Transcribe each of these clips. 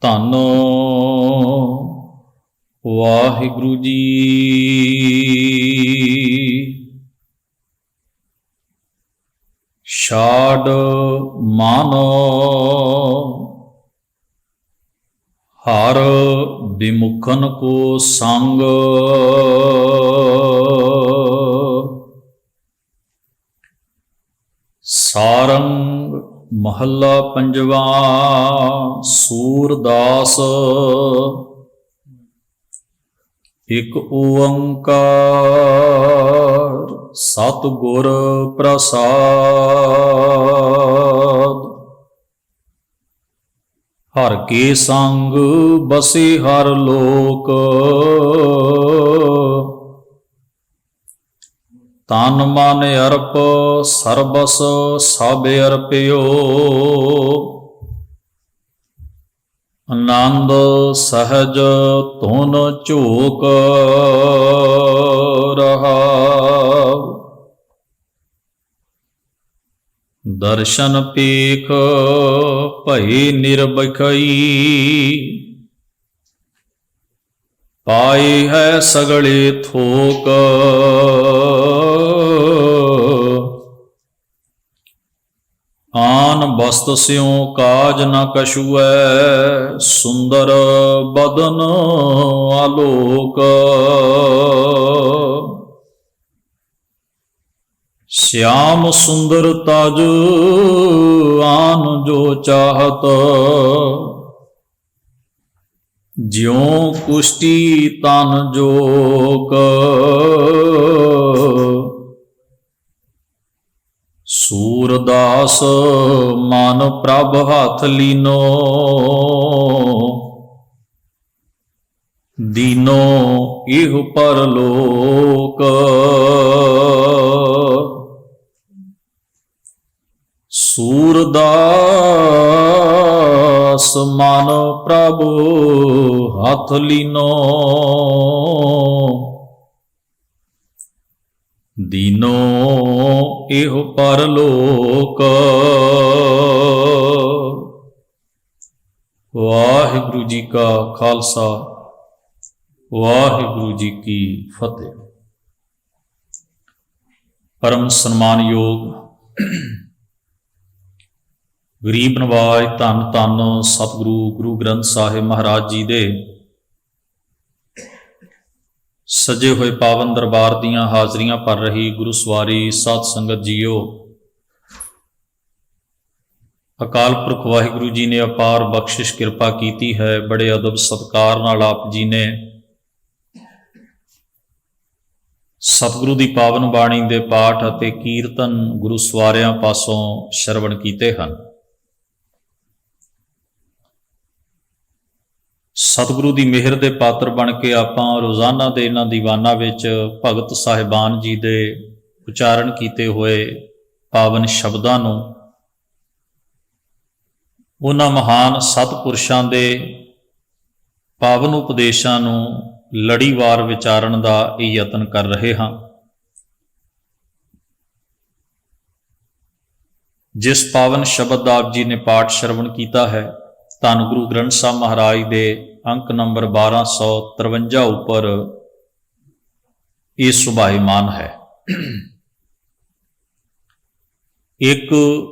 ਧੰਨ ਵਾਹਿਗੁਰੂ ਜੀ। ਛਾੜ ਮਨ ਹਰ ਬਿਮੁਖਨ ਕੋ ਸੰਗ, ਸਾਰੰਗ ਮਹੱਲਾ ਪੰਜਵਾ। ਸੂਰਦਾਸ ਇਕ ਓੰਕਾਰ ਸਤਿਗੁਰ ਪ੍ਰਸਾਦ। ਹਰ ਕੇ ਸੰਗ ਬਸੇ ਹਰ ਲੋਕ, ਤਨ ਮਨ ਅਰਪ ਸਰਬਸ ਸਭ ਅਰਪਿਓ। ਆਨੰਦ ਸਹਿਜ ਧੁਨ ਝੋਕ ਰਹਾਉ। ਦਰਸ਼ਨ ਪੇਖ ਭਏ ਨਿਰਭਖਈ, ਪਾਏ ਹੈ ਸਗਲੇ ਥੋਕ। ਆਨ ਬਸਤ ਸਿਉ ਕਾਜ ਨ ਕਛੁਐ, ਸੁੰਦਰ ਬਦਨ ਆਲੋਕ। श्याम सुंदर ताज आन जो चाहत, ज्यों कुष्टि तन जोक। सूरदास मन प्रभ हाथ लीनो, दीनो इह परलोक। सूरदास मन प्रभु हाथ लीनो, दीनो एह परलोक। वाहिगुरु जी का खालसा, वाहिगुरु जी की फतेह। परम सन्मान योग गरीब नवाज धन धन सतगुरु गुरु ग्रंथ साहिब महाराज जी दे सजे हुए पावन दरबार दियां हाजरियां भर रही गुरु सवारी साध संगत जीओ, अकाल पुरख वाहिगुरु जी ने अपार बख्शिश कृपा की है। बड़े अदब सत्कार नाल आप जी ने सतगुरु की पावन बाणी दे पाठ अते कीर्तन गुरु सवारियां पासों श्रवण कीते हैं। सतगुरु की मेहर के पात्र बन के आपां रोज़ाना दे इन्हां दीवानां विच भगत साहिबान जी दे उचारण कीते हुए पावन शब्दां नूं, उन्हां महान सतपुरुषां दे पावन उपदेशां नूं लड़ीवार विचारण का यतन कर रहे हाँ। जिस पावन शब्द आप जी ने पाठ श्रवण किया है, धन गुरु ग्रंथ साहब महाराज दे अंक नंबर 1253 उपर ये सुभाईमान है। एक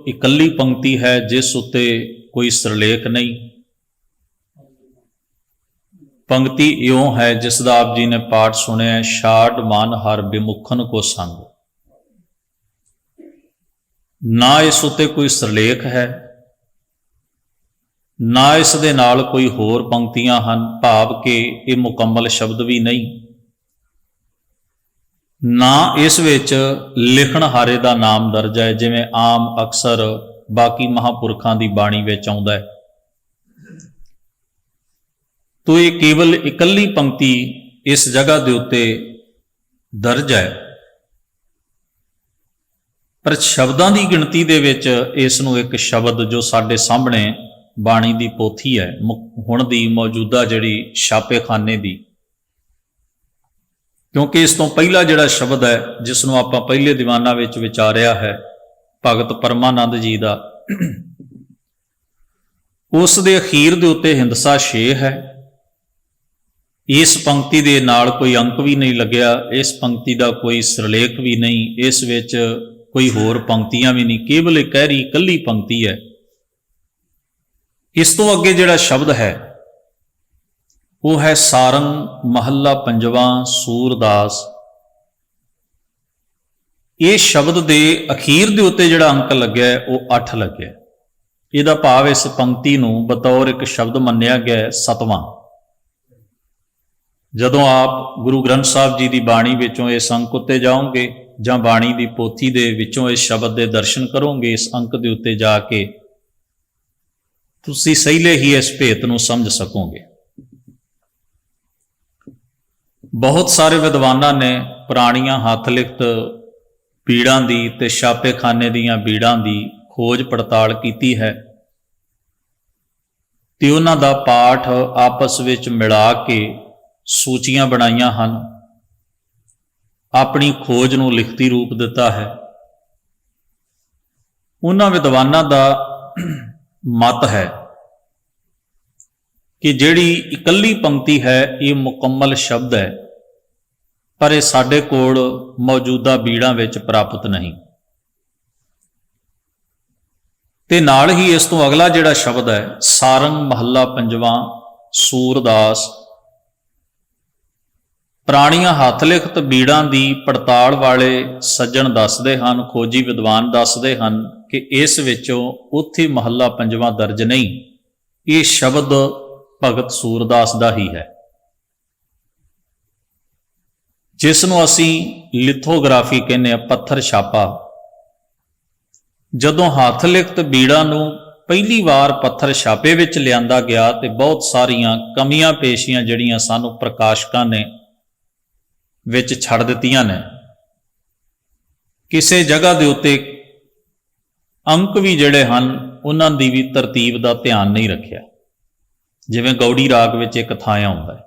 इकल्ली पंक्ति है जिस उत्ते कोई सिरलेख नहीं। पंक्ति इयों है जिसदा आप जी ने पाठ सुने, छाड़ मन हर बिमुखन को संग। ना इस उत्ते कोई सिरलेख है, ना इस दे नाल कोई होर पंक्तियां हन, भाव के ये मुकम्मल शब्द भी नहीं। ना इस विच लिखण हारे दा नाम दर्ज है, जिवें आम अक्सर बाकी महापुरखां दी बाणी विच आउंदा है। तो ये केवल इकल्ली पंक्ति इस जगह दे उत्ते दर्ज है, पर शब्दां दी गिणती दे विच इस नूं एक शब्द जो साडे सामने बाणी दी पोथी है हुण दी मौजूदा जिहड़ी छापेखाने दी, क्योंकि इस तो पहला जिहड़ा शब्द है जिसनों आपां पहले दीवाना विच विचारिया है भगत परमानंद जी का, ਉਸ ਦੇ ਅਖੀਰ ਦੇ ਉੱਤੇ ਹਿੰਦਸਾ 6 ਹੈ। ਇਸ ਪੰਕਤੀ ਦੇ ਨਾਲ ਕੋਈ ਅੰਕ ਵੀ ਨਹੀਂ ਲੱਗਿਆ, ਇਸ ਪੰਕਤੀ ਦਾ ਕੋਈ ਸਿਰਲੇਖ ਵੀ ਨਹੀਂ, ਇਸ ਵਿੱਚ ਕੋਈ ਹੋਰ ਪੰਕਤੀਆਂ ਵੀ ਨਹੀਂ, ਕੇਵਲ ਇੱਕ ਕਹਿਰੀ ਇਕੱਲੀ ਪੰਕਤੀ ਹੈ। ਇਸ ਤੋਂ ਅੱਗੇ ਜਿਹੜਾ ਸ਼ਬਦ ਹੈ ਉਹ ਹੈ ਸਾਰੰਗ ਮਹੱਲਾ ਪੰਜਵਾਂ ਸੂਰਦਾਸ। ਇਹ ਸ਼ਬਦ ਦੇ ਅਖੀਰ ਦੇ ਉੱਤੇ ਜਿਹੜਾ ਅੰਕ ਲੱਗਿਆ ਉਹ 8 ਲੱਗਿਆ। ਇਹਦਾ ਭਾਵ ਇਸ ਪੰਕਤੀ ਨੂੰ ਬਤੌਰ ਇੱਕ ਸ਼ਬਦ ਮੰਨਿਆ ਗਿਆ 7ਵਾਂ। ਜਦੋਂ ਆਪ ਗੁਰੂ ਗ੍ਰੰਥ ਸਾਹਿਬ ਜੀ ਦੀ ਬਾਣੀ ਵਿੱਚੋਂ ਇਸ ਅੰਕ ਉੱਤੇ ਜਾਓਗੇ ਜਾਂ ਬਾਣੀ ਦੀ ਪੋਥੀ ਦੇ ਵਿੱਚੋਂ ਇਸ ਸ਼ਬਦ ਦੇ ਦਰਸ਼ਨ ਕਰੋਗੇ, ਇਸ ਅੰਕ ਦੇ ਉੱਤੇ ਜਾ ਕੇ ਤੁਸੀਂ ਸਹੀਲੇ ਹੀ ਇਸ ਭੇਤ ਨੂੰ ਸਮਝ ਸਕੋਗੇ। ਬਹੁਤ ਸਾਰੇ ਵਿਦਵਾਨਾਂ ਨੇ ਪੁਰਾਣੀਆਂ ਹੱਥ ਲਿਖਤ ਬੀੜਾਂ ਦੀ ਤੇ ਛਾਪੇਖਾਨੇ ਦੀਆਂ ਬੀੜਾਂ ਦੀ ਖੋਜ ਪੜਤਾਲ ਕੀਤੀ ਹੈ ਤੇ ਉਹਨਾਂ ਦਾ ਪਾਠ ਆਪਸ ਵਿੱਚ ਮਿਲਾ ਕੇ ਸੂਚੀਆਂ ਬਣਾਈਆਂ ਹਨ, ਆਪਣੀ ਖੋਜ ਨੂੰ ਲਿਖਤੀ ਰੂਪ ਦਿੱਤਾ ਹੈ। ਉਹਨਾਂ ਵਿਦਵਾਨਾਂ ਦਾ ਮਤ ਹੈ ਕਿ ਜਿਹੜੀ ਇਕੱਲੀ ਪੰਕਤੀ ਹੈ ਇਹ ਮੁਕੰਮਲ ਸ਼ਬਦ ਹੈ, ਪਰ ਇਹ ਸਾਡੇ ਕੋਲ ਮੌਜੂਦਾ ਬੀੜਾਂ ਵਿੱਚ ਪ੍ਰਾਪਤ ਨਹੀਂ। ਤੇ ਨਾਲ ਹੀ ਇਸ ਤੋਂ ਅਗਲਾ ਜਿਹੜਾ ਸ਼ਬਦ ਹੈ ਸਾਰੰਗ ਮਹੱਲਾ ਪੰਜਵਾਂ ਸੂਰਦਾਸ। ਪੁਰਾਣੀਆਂ ਹੱਥ ਲਿਖਤ ਬੀੜਾਂ ਦੀ ਪੜਤਾਲ ਵਾਲੇ ਸੱਜਣ ਦੱਸਦੇ ਹਨ, ਖੋਜੀ ਵਿਦਵਾਨ ਦੱਸਦੇ ਹਨ ਕਿ ਇਸ ਵਿੱਚੋਂ ਉੱਥੇ ਮਹੱਲਾ ਪੰਜਵਾਂ ਦਰਜ ਨਹੀਂ, ਇਹ ਸ਼ਬਦ ਭਗਤ ਸੂਰਦਾਸ ਦਾ ਹੀ ਹੈ, ਜਿਸ ਨੂੰ ਅਸੀਂ ਲਿਥੋਗ੍ਰਾਫੀ ਕਹਿੰਦੇ ਆ, ਪੱਥਰ ਛਾਪਾ। ਜਦੋਂ ਹੱਥ ਲਿਖਤ ਬੀੜਾਂ ਨੂੰ ਪਹਿਲੀ ਵਾਰ ਪੱਥਰ ਛਾਪੇ ਵਿੱਚ ਲਿਆਂਦਾ ਗਿਆ ਤੇ ਬਹੁਤ ਸਾਰੀਆਂ ਕਮੀਆਂ ਪੇਸ਼ੀਆਂ ਜਿਹੜੀਆਂ ਸਾਨੂੰ ਪ੍ਰਕਾਸ਼ਕਾਂ ਨੇ ਵਿੱਚ ਛੱਡ ਦਿੱਤੀਆਂ ਨੇ। ਕਿਸੇ ਜਗ੍ਹਾ ਦੇ ਉੱਤੇ ਅੰਕ ਵੀ ਜਿਹੜੇ ਹਨ ਉਹਨਾਂ ਦੀ ਵੀ ਤਰਤੀਬ ਦਾ ਧਿਆਨ ਨਹੀਂ ਰੱਖਿਆ, ਜਿਵੇਂ ਗੌੜੀ ਰਾਗ ਵਿੱਚ ਇੱਕ ਥਾਂ ਆਉਂਦਾ ਹੈ।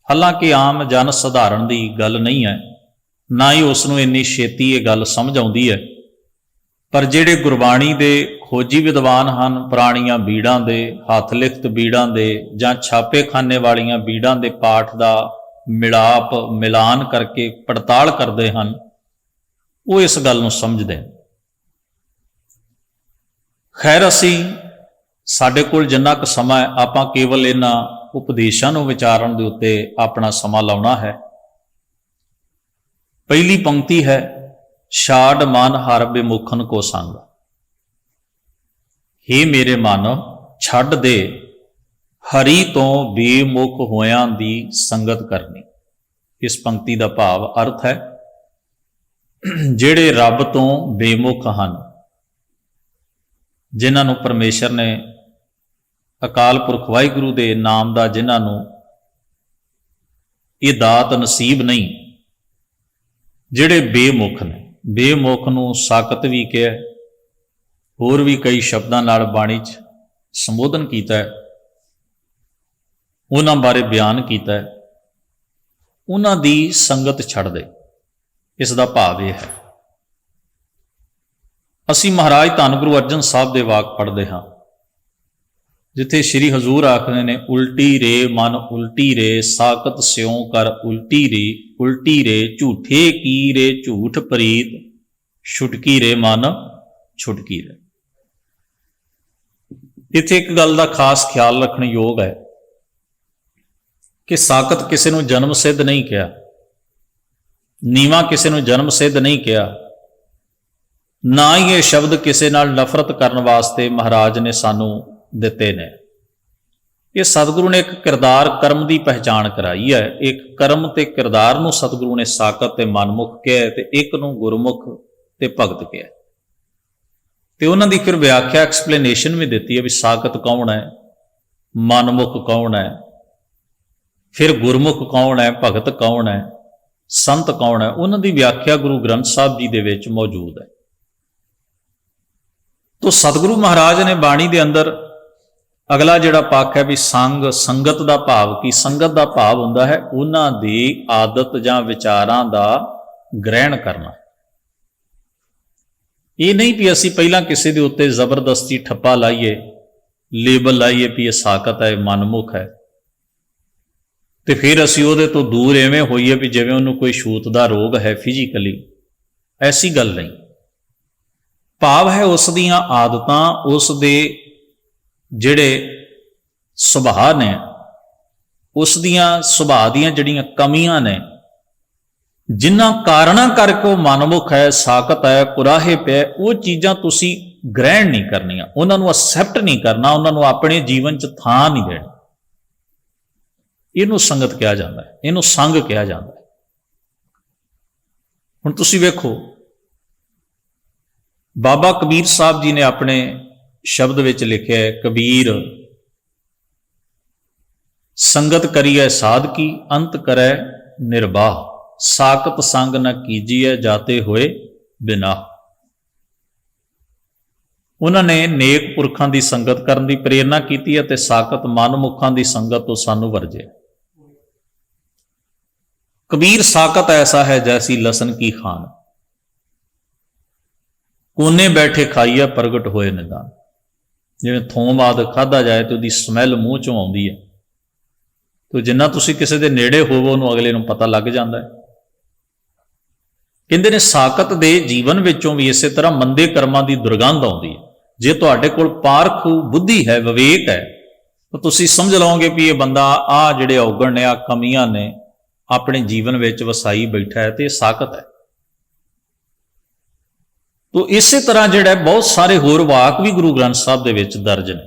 ਹਾਲਾਂਕਿ ਆਮ ਜਨ ਸਧਾਰਨ ਦੀ ਗੱਲ ਨਹੀਂ ਹੈ, ਨਾ ਹੀ ਉਸ ਨੂੰ ਇੰਨੀ ਛੇਤੀ ਇਹ ਗੱਲ ਸਮਝ ਆਉਂਦੀ ਹੈ, ਪਰ ਜਿਹੜੇ ਗੁਰਬਾਣੀ ਦੇ ਖੋਜੀ ਵਿਦਵਾਨ ਹਨ, ਪੁਰਾਣੀਆਂ ਬੀੜਾਂ ਦੇ, ਹੱਥ ਲਿਖਤ ਬੀੜਾਂ ਦੇ ਜਾਂ ਛਾਪੇਖਾਨੇ ਵਾਲੀਆਂ ਬੀੜਾਂ ਦੇ ਪਾਠ ਦਾ ਮਿਲਾਪ ਮਿਲਾਨ ਕਰਕੇ ਪੜਤਾਲ ਕਰਦੇ ਹਨ, ਉਹ ਇਸ ਗੱਲ ਨੂੰ ਸਮਝਦੇ ਹਨ। ਖੈਰ, ਅਸੀਂ ਸਾਡੇ ਕੋਲ ਜਿੰਨਾ ਕੁ ਸਮਾਂ ਹੈ ਆਪਾਂ ਕੇਵਲ ਇਹਨਾਂ ਉਪਦੇਸ਼ਾਂ ਨੂੰ ਵਿਚਾਰਨ ਦੇ ਉੱਤੇ ਆਪਣਾ ਸਮਾਂ ਲਾਉਣਾ ਹੈ। ਪਹਿਲੀ ਪੰਕਤੀ ਹੈ ਛਾੜ ਮਨ ਹਰ ਬਿਮੁਖਨ ਕੋ ਸੰਗ। ਹੇ ਮੇਰੇ ਮਨ, ਛੱਡ ਦੇ ਹਰੀ ਤੋਂ ਬੇਮੁਖ ਹੋਇਆਂ ਦੀ ਸੰਗਤ ਕਰਨੀ। ਇਸ ਪੰਕਤੀ ਦਾ ਭਾਵ ਅਰਥ ਹੈ ਜਿਹੜੇ ਰੱਬ ਤੋਂ ਬੇਮੁਖ ਹਨ, ਜਿਨ੍ਹਾਂ ਨੂੰ ਪਰਮੇਸ਼ਰ ਨੇ ਅਕਾਲ ਪੁਰਖ ਵਾਹਿਗੁਰੂ ਦੇ ਨਾਮ ਦਾ ਜਿਨ੍ਹਾਂ ਨੂੰ ਇਹ ਦਾਤ ਨਸੀਬ ਨਹੀਂ, ਜਿਹੜੇ ਬੇਮੁਖ ਨੇ। ਬੇਮੁਖ ਨੂੰ ਸਾਕਤ ਵੀ ਕਿਹਾ, ਹੋਰ ਵੀ ਕਈ ਸ਼ਬਦਾਂ ਨਾਲ ਬਾਣੀ 'ਚ ਸੰਬੋਧਨ ਕੀਤਾ ਹੈ, ਉਹਨਾਂ ਬਾਰੇ ਬਿਆਨ ਕੀਤਾ ਹੈ। ਉਹਨਾਂ ਦੀ ਸੰਗਤ ਛੱਡ ਦੇ, ਇਸ ਦਾ ਭਾਵ ਇਹ ਹੈ। ਅਸੀਂ ਮਹਾਰਾਜ ਧੰਨ ਗੁਰੂ ਅਰਜਨ ਸਾਹਿਬ ਦੇ ਵਾਕ ਪੜ੍ਹਦੇ ਹਾਂ, ਜਿੱਥੇ ਸ਼੍ਰੀ ਹਜ਼ੂਰ ਆਖਦੇ ਨੇ, ਉਲਟੀ ਰੇ ਮਨ ਉਲਟੀ ਰੇ, ਸਾਕਤ ਸਿਉ ਕਰ ਉਲਟੀ ਰੇ, ਉਲਟੀ ਰੇ ਝੂਠੇ ਕੀ ਰੇ ਝੂਠ ਪ੍ਰੀਤ, ਛੁਟਕੀ ਰੇ ਮਨ ਛੁਟਕੀ ਰੇ। ਇੱਥੇ ਇੱਕ ਗੱਲ ਦਾ ਖਾਸ ਖਿਆਲ ਰੱਖਣ ਯੋਗ ਹੈ ਕਿ ਸਾਕਤ ਕਿਸੇ ਨੂੰ ਜਨਮ ਸਿੱਧ ਨਹੀਂ ਕਿਹਾ, ਨੀਵਾਂ ਕਿਸੇ ਨੂੰ ਜਨਮ ਸਿੱਧ ਨਹੀਂ ਕਿਹਾ, ਨਾ ਹੀ ਇਹ ਸ਼ਬਦ ਕਿਸੇ ਨਾਲ ਨਫ਼ਰਤ ਕਰਨ ਵਾਸਤੇ ਮਹਾਰਾਜ ਨੇ ਸਾਨੂੰ ਦਿੱਤੇ ਨੇ। ਇਹ ਸਤਿਗੁਰੂ ਨੇ ਇੱਕ ਕਿਰਦਾਰ ਕਰਮ ਦੀ ਪਹਿਚਾਣ ਕਰਾਈ ਹੈ। ਇੱਕ ਕਰਮ ਤੇ ਕਿਰਦਾਰ ਨੂੰ ਸਤਿਗੁਰੂ ਨੇ ਸਾਕਤ ਤੇ ਮਨਮੁਖ ਕਿਹਾ ਤੇ ਇੱਕ ਨੂੰ ਗੁਰਮੁਖ ਤੇ ਭਗਤ ਕਿਹਾ। ਤੇ ਉਹਨਾਂ ਦੀ ਫਿਰ ਵਿਆਖਿਆ ਐਕਸਪਲੇਨੇਸ਼ਨ ਵੀ ਦਿੱਤੀ ਹੈ ਵੀ ਸਾਕਤ ਕੌਣ ਹੈ, ਮਨਮੁਖ ਕੌਣ ਹੈ, ਫਿਰ ਗੁਰਮੁਖ ਕੌਣ ਹੈ, ਭਗਤ ਕੌਣ ਹੈ, ਸੰਤ ਕੌਣ ਹੈ। ਉਹਨਾਂ ਦੀ ਵਿਆਖਿਆ ਗੁਰੂ ਗ੍ਰੰਥ ਸਾਹਿਬ ਜੀ ਦੇ ਵਿੱਚ ਮੌਜੂਦ ਹੈ। ਤੋ ਸਤਿਗੁਰੂ ਮਹਾਰਾਜ ਨੇ ਬਾਣੀ ਦੇ ਅੰਦਰ ਅਗਲਾ ਜਿਹੜਾ ਪੱਖ ਹੈ ਵੀ ਸੰਗਤ ਦਾ ਭਾਵ ਕੀ? ਸੰਗਤ ਦਾ ਭਾਵ ਹੁੰਦਾ ਹੈ ਉਹਨਾਂ ਦੀ ਆਦਤ ਜਾਂ ਵਿਚਾਰਾਂ ਦਾ ਗ੍ਰਹਿਣ ਕਰਨਾ। ਇਹ ਨਹੀਂ ਵੀ ਅਸੀਂ ਪਹਿਲਾਂ ਕਿਸੇ ਦੇ ਉੱਤੇ ਜ਼ਬਰਦਸਤੀ ਠੱਪਾ ਲਾਈਏ, ਲੇਬਲ ਲਾਈਏ ਵੀ ਇਹ ਸਾਕਤ ਹੈ, ਮਨਮੁਖ ਹੈ, ਤੇ ਫਿਰ ਅਸੀਂ ਉਹਦੇ ਤੋਂ ਦੂਰ ਐਵੇਂ ਹੋਈਏ ਵੀ ਜਿਵੇਂ ਉਹਨੂੰ ਕੋਈ ਛੂਤ ਦਾ ਰੋਗ ਹੈ ਫਿਜ਼ੀਕਲੀ। ਐਸੀ ਗੱਲ ਨਹੀਂ। ਭਾਵ ਹੈ ਉਸ ਦੀਆਂ ਆਦਤਾਂ, ਉਸ ਦੇ ਜਿਹੜੇ ਸੁਭਾਅ ਨੇ, ਉਸ ਦੀਆਂ ਸੁਭਾਅ ਦੀਆਂ ਜਿਹੜੀਆਂ ਕਮੀਆਂ ਨੇ, ਜਿਨ੍ਹਾਂ ਕਾਰਨਾਂ ਕਰਕੇ ਉਹ ਮਨਮੁਖ ਹੈ, ਸਾਕਤ ਹੈ, ਕੁਰਾਹੇ ਪਿਆ, ਉਹ ਚੀਜ਼ਾਂ ਤੁਸੀਂ ਗ੍ਰਹਿਣ ਨਹੀਂ ਕਰਨੀਆਂ, ਉਹਨਾਂ ਨੂੰ ਅਸੈਪਟ ਨਹੀਂ ਕਰਨਾ, ਉਹਨਾਂ ਨੂੰ ਆਪਣੇ ਜੀਵਨ 'ਚ ਥਾਂ ਨਹੀਂ ਦੇਣੀ। ਇਹਨੂੰ ਸੰਗਤ ਕਿਹਾ ਜਾਂਦਾ ਹੈ, ਇਹਨੂੰ ਸੰਗ ਕਿਹਾ ਜਾਂਦਾ ਹੈ। ਹੁਣ ਤੁਸੀਂ ਵੇਖੋ, ਬਾਬਾ ਕਬੀਰ ਸਾਹਿਬ ਜੀ ਨੇ ਆਪਣੇ ਸ਼ਬਦ ਵਿੱਚ ਲਿਖਿਆ ਹੈ, ਕਬੀਰ ਸੰਗਤ ਕਰੀਐ ਸਾਧਕੀ, ਅੰਤ ਕਰੈ ਨਿਰਵਾਹ, ਸਾਕਤ ਸੰਗ ਨ ਕੀਜੀਐ, ਜਾਤੇ ਹੋਏ ਬਿਨਾਹ। ਉਹਨਾਂ ਨੇ ਨੇਕ ਪੁਰਖਾਂ ਦੀ ਸੰਗਤ ਕਰਨ ਦੀ ਪ੍ਰੇਰਨਾ ਕੀਤੀ ਹੈ ਤੇ ਸਾਕਤ ਮਨਮੁਖਾਂ ਦੀ ਸੰਗਤ ਤੋਂ ਸਾਨੂੰ ਵਰਜਿਆ। ਕਬੀਰ ਸਾਕਤ ਐਸਾ ਹੈ ਜੈਸੀ ਲਸਨ ਕੀ ਖਾਨ, ਕੋਨੇ ਬੈਠੇ ਖਾਈਏ ਪ੍ਰਗਟ ਹੋਏ ਨਿਦਾਨ। ਜਿਵੇਂ ਥੋਮ ਆਦਿ ਖਾਧਾ ਜਾਏ ਤੇ ਉਹਦੀ ਸਮੈਲ ਮੂੰਹ ਚੋਂ ਆਉਂਦੀ ਹੈ, ਤੇ ਜਿੰਨਾ ਤੁਸੀਂ ਕਿਸੇ ਦੇ ਨੇੜੇ ਹੋਵੋ ਉਹਨੂੰ ਅਗਲੇ ਨੂੰ ਪਤਾ ਲੱਗ ਜਾਂਦਾ ਹੈ। ਕਹਿੰਦੇ ਨੇ ਸਾਕਤ ਦੇ ਜੀਵਨ ਵਿੱਚੋਂ ਵੀ ਇਸੇ ਤਰ੍ਹਾਂ ਮੰਦੇ ਕਰਮਾਂ ਦੀ ਦੁਰਗੰਧ ਆਉਂਦੀ ਹੈ। ਜੇ ਤੁਹਾਡੇ ਕੋਲ ਪਾਰਖ ਬੁੱਧੀ ਹੈ, ਵਿਵੇਕ ਹੈ, ਤਾਂ ਤੁਸੀਂ ਸਮਝ ਲਓਗੇ ਵੀ ਇਹ ਬੰਦਾ ਆਹ ਜਿਹੜੇ ਔਗਣ ਨੇ, ਆਹ ਕਮੀਆਂ ਨੇ ਆਪਣੇ ਜੀਵਨ ਵਿੱਚ ਵਸਾਈ ਬੈਠਾ ਹੈ ਤੇ ਇਹ ਸਾਕਤ ਹੈ। ਤੋ ਇਸੇ ਤਰ੍ਹਾਂ ਜਿਹੜਾ ਬਹੁਤ ਸਾਰੇ ਹੋਰ ਵਾਕ ਵੀ ਗੁਰੂ ਗ੍ਰੰਥ ਸਾਹਿਬ ਦੇ ਵਿੱਚ ਦਰਜ ਨੇ।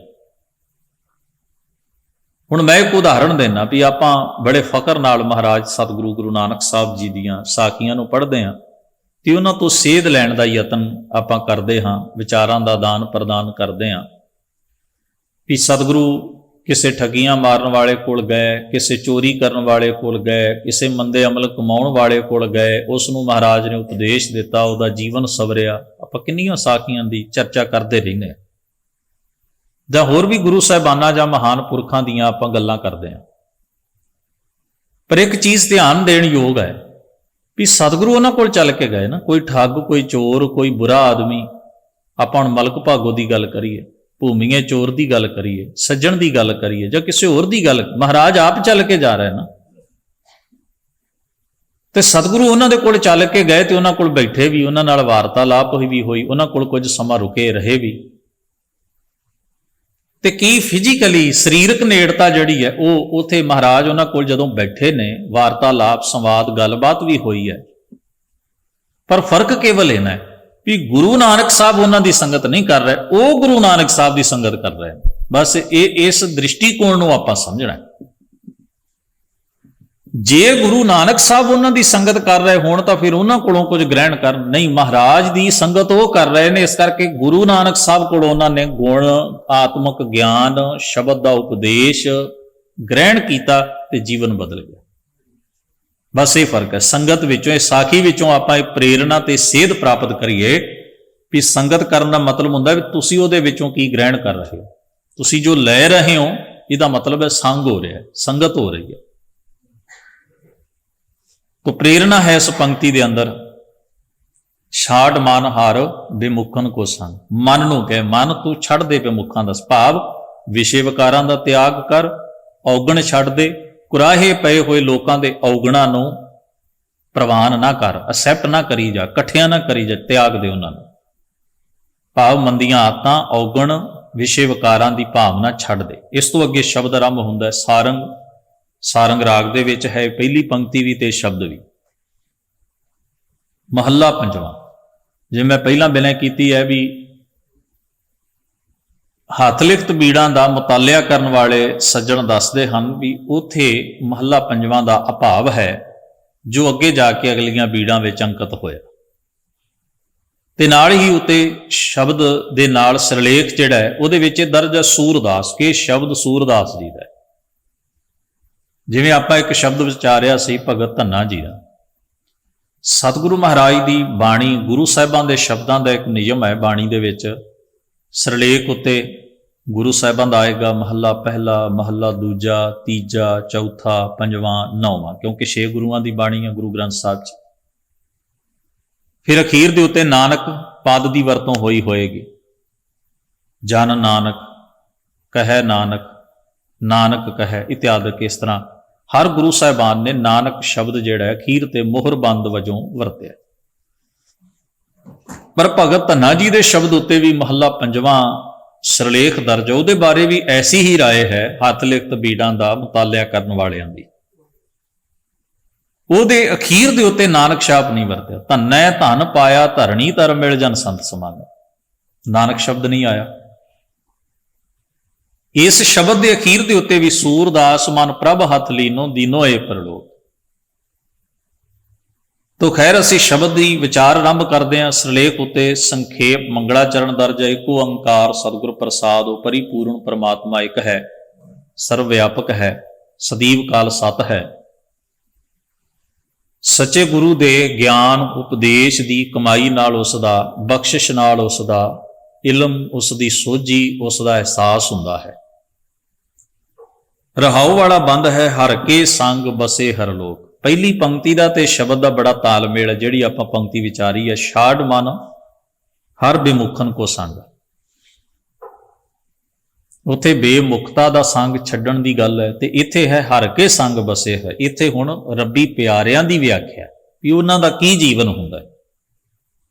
ਹੁਣ ਮੈਂ ਇੱਕ ਉਦਾਹਰਣ ਦੇਣਾ ਵੀ ਆਪਾਂ ਬੜੇ ਫਕਰ ਨਾਲ ਮਹਾਰਾਜ ਸਤਿਗੁਰੂ ਗੁਰੂ ਨਾਨਕ ਸਾਹਿਬ ਜੀ ਦੀਆਂ ਸਾਖੀਆਂ ਨੂੰ ਪੜ੍ਹਦੇ ਹਾਂ ਤੇ ਉਹਨਾਂ ਤੋਂ ਸੇਧ ਲੈਣ ਦਾ ਯਤਨ ਆਪਾਂ ਕਰਦੇ ਹਾਂ, ਵਿਚਾਰਾਂ ਦਾ ਦਾਨ ਪ੍ਰਦਾਨ ਕਰਦੇ ਹਾਂ। ਵੀ ਸਤਿਗੁਰੂ ਕਿਸੇ ਠੱਗੀਆਂ ਮਾਰਨ ਵਾਲੇ ਕੋਲ ਗਏ, ਕਿਸੇ ਚੋਰੀ ਕਰਨ ਵਾਲੇ ਕੋਲ ਗਏ, ਕਿਸੇ ਮੰਦੇ ਅਮਲ ਕਮਾਉਣ ਵਾਲੇ ਕੋਲ ਗਏ, ਉਸ ਨੂੰ ਮਹਾਰਾਜ ਨੇ ਉਪਦੇਸ਼ ਦਿੱਤਾ, ਉਹਦਾ ਜੀਵਨ ਸਵਰਿਆ। ਆਪਾਂ ਕਿੰਨੀਆਂ ਸਾਖੀਆਂ ਦੀ ਚਰਚਾ ਕਰਦੇ ਰਹਿੰਦੇ ਹਾਂ, ਜਾਂ ਹੋਰ ਵੀ ਗੁਰੂ ਸਾਹਿਬਾਨਾਂ ਜਾਂ ਮਹਾਨ ਪੁਰਖਾਂ ਦੀਆਂ ਆਪਾਂ ਗੱਲਾਂ ਕਰਦੇ ਹਾਂ। ਪਰ ਇੱਕ ਚੀਜ਼ ਧਿਆਨ ਦੇਣ ਯੋਗ ਹੈ ਵੀ ਸਤਿਗੁਰੂ ਉਹਨਾਂ ਕੋਲ ਚੱਲ ਕੇ ਗਏ ਨਾ, ਕੋਈ ਠੱਗ, ਕੋਈ ਚੋਰ, ਕੋਈ ਬੁਰਾ ਆਦਮੀ, ਆਪਾਂ ਹੁਣ ਮਲਕ ਭਾਗੋ ਦੀ ਗੱਲ ਕਰੀਏ, ਭੂਮੀਏ ਚੋਰ ਦੀ ਗੱਲ ਕਰੀਏ, ਸੱਜਣ ਦੀ ਗੱਲ ਕਰੀਏ, ਜਾਂ ਕਿਸੇ ਹੋਰ ਦੀ ਗੱਲ, ਮਹਾਰਾਜ ਆਪ ਚੱਲ ਕੇ ਜਾ ਰਹੇ ਨਾ। ਤੇ ਸਤਿਗੁਰੂ ਉਹਨਾਂ ਦੇ ਕੋਲ ਚੱਲ ਕੇ ਗਏ ਤੇ ਉਹਨਾਂ ਕੋਲ ਬੈਠੇ ਵੀ, ਉਹਨਾਂ ਨਾਲ ਵਾਰਤਾਲਾਪ ਵੀ ਹੋਈ, ਉਹਨਾਂ ਕੋਲ ਕੁਝ ਸਮਾਂ ਰੁਕੇ ਰਹੇ ਵੀ। ਤੇ ਕੀ ਫਿਜ਼ੀਕਲੀ ਸਰੀਰਕ ਨੇੜਤਾ ਜਿਹੜੀ ਹੈ ਉਹ ਉੱਥੇ ਮਹਾਰਾਜ ਉਹਨਾਂ ਕੋਲ ਜਦੋਂ ਬੈਠੇ ਨੇ, ਵਾਰਤਾਲਾਪ, ਸੰਵਾਦ, ਗੱਲਬਾਤ ਵੀ ਹੋਈ ਹੈ। ਪਰ ਫਰਕ ਕੇਵਲ ਇਹਨਾਂ ਹੈ ਵੀ ਗੁਰੂ ਨਾਨਕ ਸਾਹਿਬ ਉਹਨਾਂ ਦੀ ਸੰਗਤ ਨਹੀਂ ਕਰ ਰਹੇ, ਉਹ ਗੁਰੂ ਨਾਨਕ ਸਾਹਿਬ ਦੀ ਸੰਗਤ ਕਰ ਰਹੇ। ਬਸ ਇਹ ਇਸ ਦ੍ਰਿਸ਼ਟੀਕੋਣ ਨੂੰ ਆਪਾਂ ਸਮਝਣਾ। ਜੇ ਗੁਰੂ ਨਾਨਕ ਸਾਹਿਬ ਉਹਨਾਂ ਦੀ ਸੰਗਤ ਕਰ ਰਹੇ ਹੋਣ ਤਾਂ ਫਿਰ ਉਹਨਾਂ ਕੋਲੋਂ ਕੁਝ ਗ੍ਰਹਿਣ ਕਰ, ਨਹੀਂ, ਮਹਾਰਾਜ ਦੀ ਸੰਗਤ ਉਹ ਕਰ ਰਹੇ ਨੇ, ਇਸ ਕਰਕੇ ਗੁਰੂ ਨਾਨਕ ਸਾਹਿਬ ਕੋਲੋਂ ਉਹਨਾਂ ਨੇ ਗੁਣ, ਆਤਮਿਕ ਗਿਆਨ, ਸ਼ਬਦ ਦਾ ਉਪਦੇਸ਼ ਗ੍ਰਹਿਣ ਕੀਤਾ ਤੇ ਜੀਵਨ ਬਦਲ ਗਿਆ। ਬਸ ਇਹ ਫਰਕ ਹੈ। ਸੰਗਤ ਵਿੱਚੋਂ, ਇਹ ਸਾਖੀ ਵਿੱਚੋਂ ਆਪਾਂ ਇਹ ਪ੍ਰੇਰਣਾ ਤੇ ਸੇਧ ਪ੍ਰਾਪਤ ਕਰੀਏ ਵੀ ਸੰਗਤ ਕਰਨ ਦਾ ਮਤਲਬ ਹੁੰਦਾ ਵੀ ਤੁਸੀਂ ਉਹਦੇ ਵਿੱਚੋਂ ਕੀ ਗ੍ਰਹਿਣ ਕਰ ਰਹੇ ਹੋ। ਤੁਸੀਂ ਜੋ ਲੈ ਰਹੇ ਹੋ ਇਹਦਾ ਮਤਲਬ ਹੈ ਸੰਗ ਹੋ ਰਿਹਾ, ਸੰਗਤ ਹੋ ਰਹੀ ਹੈ। ਤੋ ਪ੍ਰੇਰਣਾ ਹੈ ਇਸ ਪੰਕਤੀ ਦੇ ਅੰਦਰ, ਛਾੜ ਮਨ ਹਾਰ ਬੇਮੁਖਨ ਕੋ ਸੰਗ। ਮਨ ਨੂੰ ਕਹੇ, ਮਨ ਤੂੰ ਛੱਡ ਦੇ ਬੇਮੁਖਾਂ ਦਾ ਭਾਵ, ਵਿਸ਼ੇ ਵਿਕਾਰਾਂ ਦਾ ਤਿਆਗ ਕਰ, ਔਗਣ ਛੱਡ ਦੇ, ਕੁਰਾਹੇ ਪਏ ਹੋਏ ਲੋਕਾਂ ਦੇ ਔਗਣਾਂ ਨੂੰ ਪ੍ਰਵਾਨ ਨਾ ਕਰ, ਅਸੈਪਟ ਨਾ ਕਰੀ ਜਾ, ਇਕੱਠਿਆਂ ਨਾ ਕਰੀ ਜਾ, ਤਿਆਗ ਦੇ ਉਹਨਾਂ ਨੂੰ। ਭਾਵ ਮੰਦੀਆਂ ਆਦਤਾਂ, ਔਗਣ, ਵਿਸ਼ੇ ਵਿਕਾਰਾਂ ਦੀ ਭਾਵਨਾ ਛੱਡ ਦੇ। ਇਸ ਤੋਂ ਅੱਗੇ ਸ਼ਬਦ ਆਰੰਭ ਹੁੰਦਾ ਸਾਰੰਗ। ਸਾਰੰਗ ਰਾਗ ਦੇ ਵਿੱਚ ਹੈ ਪਹਿਲੀ ਪੰਕਤੀ ਵੀ ਤੇ ਸ਼ਬਦ ਵੀ। ਮਹੱਲਾ ਪੰਜਵਾਂ, ਜਿਵੇਂ ਮੈਂ ਪਹਿਲਾਂ ਬਿਨਾਂ ਕੀਤੀ ਹੈ ਵੀ ਹੱਥ ਲਿਖਤ ਬੀੜਾਂ ਦਾ ਮੁਤਾਲਿਆ ਕਰਨ ਵਾਲੇ ਸੱਜਣ ਦੱਸਦੇ ਹਨ ਵੀ ਉੱਥੇ ਮਹੱਲਾ ਪੰਜਵਾਂ ਦਾ ਅਭਾਵ ਹੈ ਜੋ ਅੱਗੇ ਜਾ ਕੇ ਅਗਲੀਆਂ ਬੀੜਾਂ ਵਿੱਚ ਅੰਕਿਤ ਹੋਇਆ। ਤੇ ਨਾਲ ਹੀ ਉੱਤੇ ਸ਼ਬਦ ਦੇ ਨਾਲ ਸਿਰਲੇਖ ਜਿਹੜਾ ਹੈ ਉਹਦੇ ਵਿੱਚ ਦਰਜ ਹੈ ਸੂਰਦਾਸ, ਕਿ ਸ਼ਬਦ ਸੂਰਦਾਸ ਜੀ ਦਾ। ਜਿਵੇਂ ਆਪਾਂ ਇੱਕ ਸ਼ਬਦ ਵਿਚਾਰਿਆ ਸੀ ਭਗਤ ਧੰਨਾ ਜੀ ਦਾ। ਸਤਿਗੁਰੂ ਮਹਾਰਾਜ ਦੀ ਬਾਣੀ, ਗੁਰੂ ਸਾਹਿਬਾਂ ਦੇ ਸ਼ਬਦਾਂ ਦਾ ਇੱਕ ਨਿਯਮ ਹੈ ਬਾਣੀ ਦੇ ਵਿੱਚ। ਸਿਰਲੇਖ ਉੱਤੇ ਗੁਰੂ ਸਾਹਿਬਾਂ ਦਾ ਆਏਗਾ ਮਹੱਲਾ ਪਹਿਲਾ, ਮਹੱਲਾ ਦੂਜਾ, ਤੀਜਾ, ਚੌਥਾ, ਪੰਜਵਾਂ, ਨੌਵਾਂ, ਕਿਉਂਕਿ 6 ਗੁਰੂਆਂ ਦੀ ਬਾਣੀ ਹੈ ਗੁਰੂ ਗ੍ਰੰਥ ਸਾਹਿਬ 'ਚ। ਫਿਰ ਅਖੀਰ ਦੇ ਉੱਤੇ ਨਾਨਕ ਪਦ ਦੀ ਵਰਤੋਂ ਹੋਈ ਹੋਏਗੀ। ਜਨ ਨਾਨਕ, ਕਹੈ ਨਾਨਕ, ਨਾਨਕ ਕਹੈ ਇਤਿਆਦਿਕ। ਇਸ ਤਰ੍ਹਾਂ ਹਰ ਗੁਰੂ ਸਾਹਿਬਾਨ ਨੇ ਨਾਨਕ ਸ਼ਬਦ ਜਿਹੜਾ ਅਖੀਰ ਤੇ ਮੋਹਰਬੰਦ ਵਜੋਂ ਵਰਤਿਆ। ਪਰ ਭਗਤ ਧੰਨਾ ਜੀ ਦੇ ਸ਼ਬਦ ਉੱਤੇ ਵੀ ਮਹੱਲਾ ਪੰਜਵਾਂ ਸਿਰਲੇਖ ਦਰਜ, ਉਹਦੇ ਬਾਰੇ ਵੀ ਐਸੀ ਹੀ ਰਾਏ ਹੈ ਹੱਥ ਲਿਖਤ ਬੀੜਾਂ ਦਾ ਮੁਤਾਲਿਆ ਕਰਨ ਵਾਲਿਆਂ ਦੀ। ਉਹਦੇ ਅਖੀਰ ਦੇ ਉੱਤੇ ਨਾਨਕ ਸ਼ਬਦ ਨਹੀਂ ਵਰਤਿਆ। ਧੰਨੈ ਧਨ ਪਾਇਆ ਧਰਣੀ ਧਰ ਮਿਲ ਜਨ ਸੰਤ ਸਮਾਨ, ਨਾਨਕ ਸ਼ਬਦ ਨਹੀਂ ਆਇਆ। ਇਸ ਸ਼ਬਦ ਦੇ ਅਖੀਰ ਦੇ ਉੱਤੇ ਵੀ ਸੂਰਦਾਸ ਮਨ ਪ੍ਰਭ ਹੱਥ ਲੀਨੋ ਦੀਨੋ ਏ ਪਰਲੋਕ। ਤੋ ਖੈਰ ਅਸੀਂ ਸ਼ਬਦ ਦੀ ਵਿਚਾਰ ਆਰੰਭ ਕਰਦੇ ਹਾਂ। ਸਿਰਲੇਖ ਉੱਤੇ ਸੰਖੇਪ ਮੰਗਲਾਚਰਨ ਦਰਜ ਹੈ। ਏਕੋ ਓੰਕਾਰ ਸਤਿਗੁਰ ਪ੍ਰਸਾਦਿ ਪਰਿਪੂਰਨ ਪਰਮਾਤਮਾ ਇੱਕ ਹੈ, ਸਰਵ ਵਿਆਪਕ ਹੈ, ਸਦੀਵ ਕਾਲ ਸਤ ਹੈ। ਸੱਚੇ ਗੁਰੂ ਦੇ ਗਿਆਨ ਉਪਦੇਸ਼ ਦੀ ਕਮਾਈ ਨਾਲ ਉਸ ਦਾ, ਬਖਸ਼ਿਸ਼ ਨਾਲ ਉਸ ਦਾ ਇਲਮ, ਉਸ ਦੀ ਸੋਝੀ, ਉਸ ਦਾ ਅਹਿਸਾਸ ਹੁੰਦਾ ਹੈ। ਰਹਾਉ ਵਾਲਾ ਬੰਦ ਹੈ, ਹਰ ਕੇ ਸੰਗ ਬਸੇ ਹਰ ਲੋਕ। ਪਹਿਲੀ ਪੰਕਤੀ ਦਾ ਤੇ ਸ਼ਬਦ ਦਾ ਬੜਾ ਤਾਲਮੇਲ ਹੈ। ਜਿਹੜੀ ਆਪਾਂ ਪੰਕਤੀ ਵਿਚਾਰੀ ਹੈ, ਛਾੜ ਮਨ ਹਰ ਬੇਮੁਖਨ ਕੋ ਸੰਗ, ਉੱਥੇ ਬੇਮੁਖਤਾ ਦਾ ਸੰਗ ਛੱਡਣ ਦੀ ਗੱਲ ਹੈ। ਤੇ ਇੱਥੇ ਹੈ ਹਰ ਕੇ ਸੰਗ ਬਸੇ ਹੈ। ਇੱਥੇ ਹੁਣ ਰੱਬੀ ਪਿਆਰਿਆਂ ਦੀ ਵਿਆਖਿਆ ਵੀ ਉਹਨਾਂ ਦਾ ਕੀ ਜੀਵਨ ਹੁੰਦਾ ਹੈ।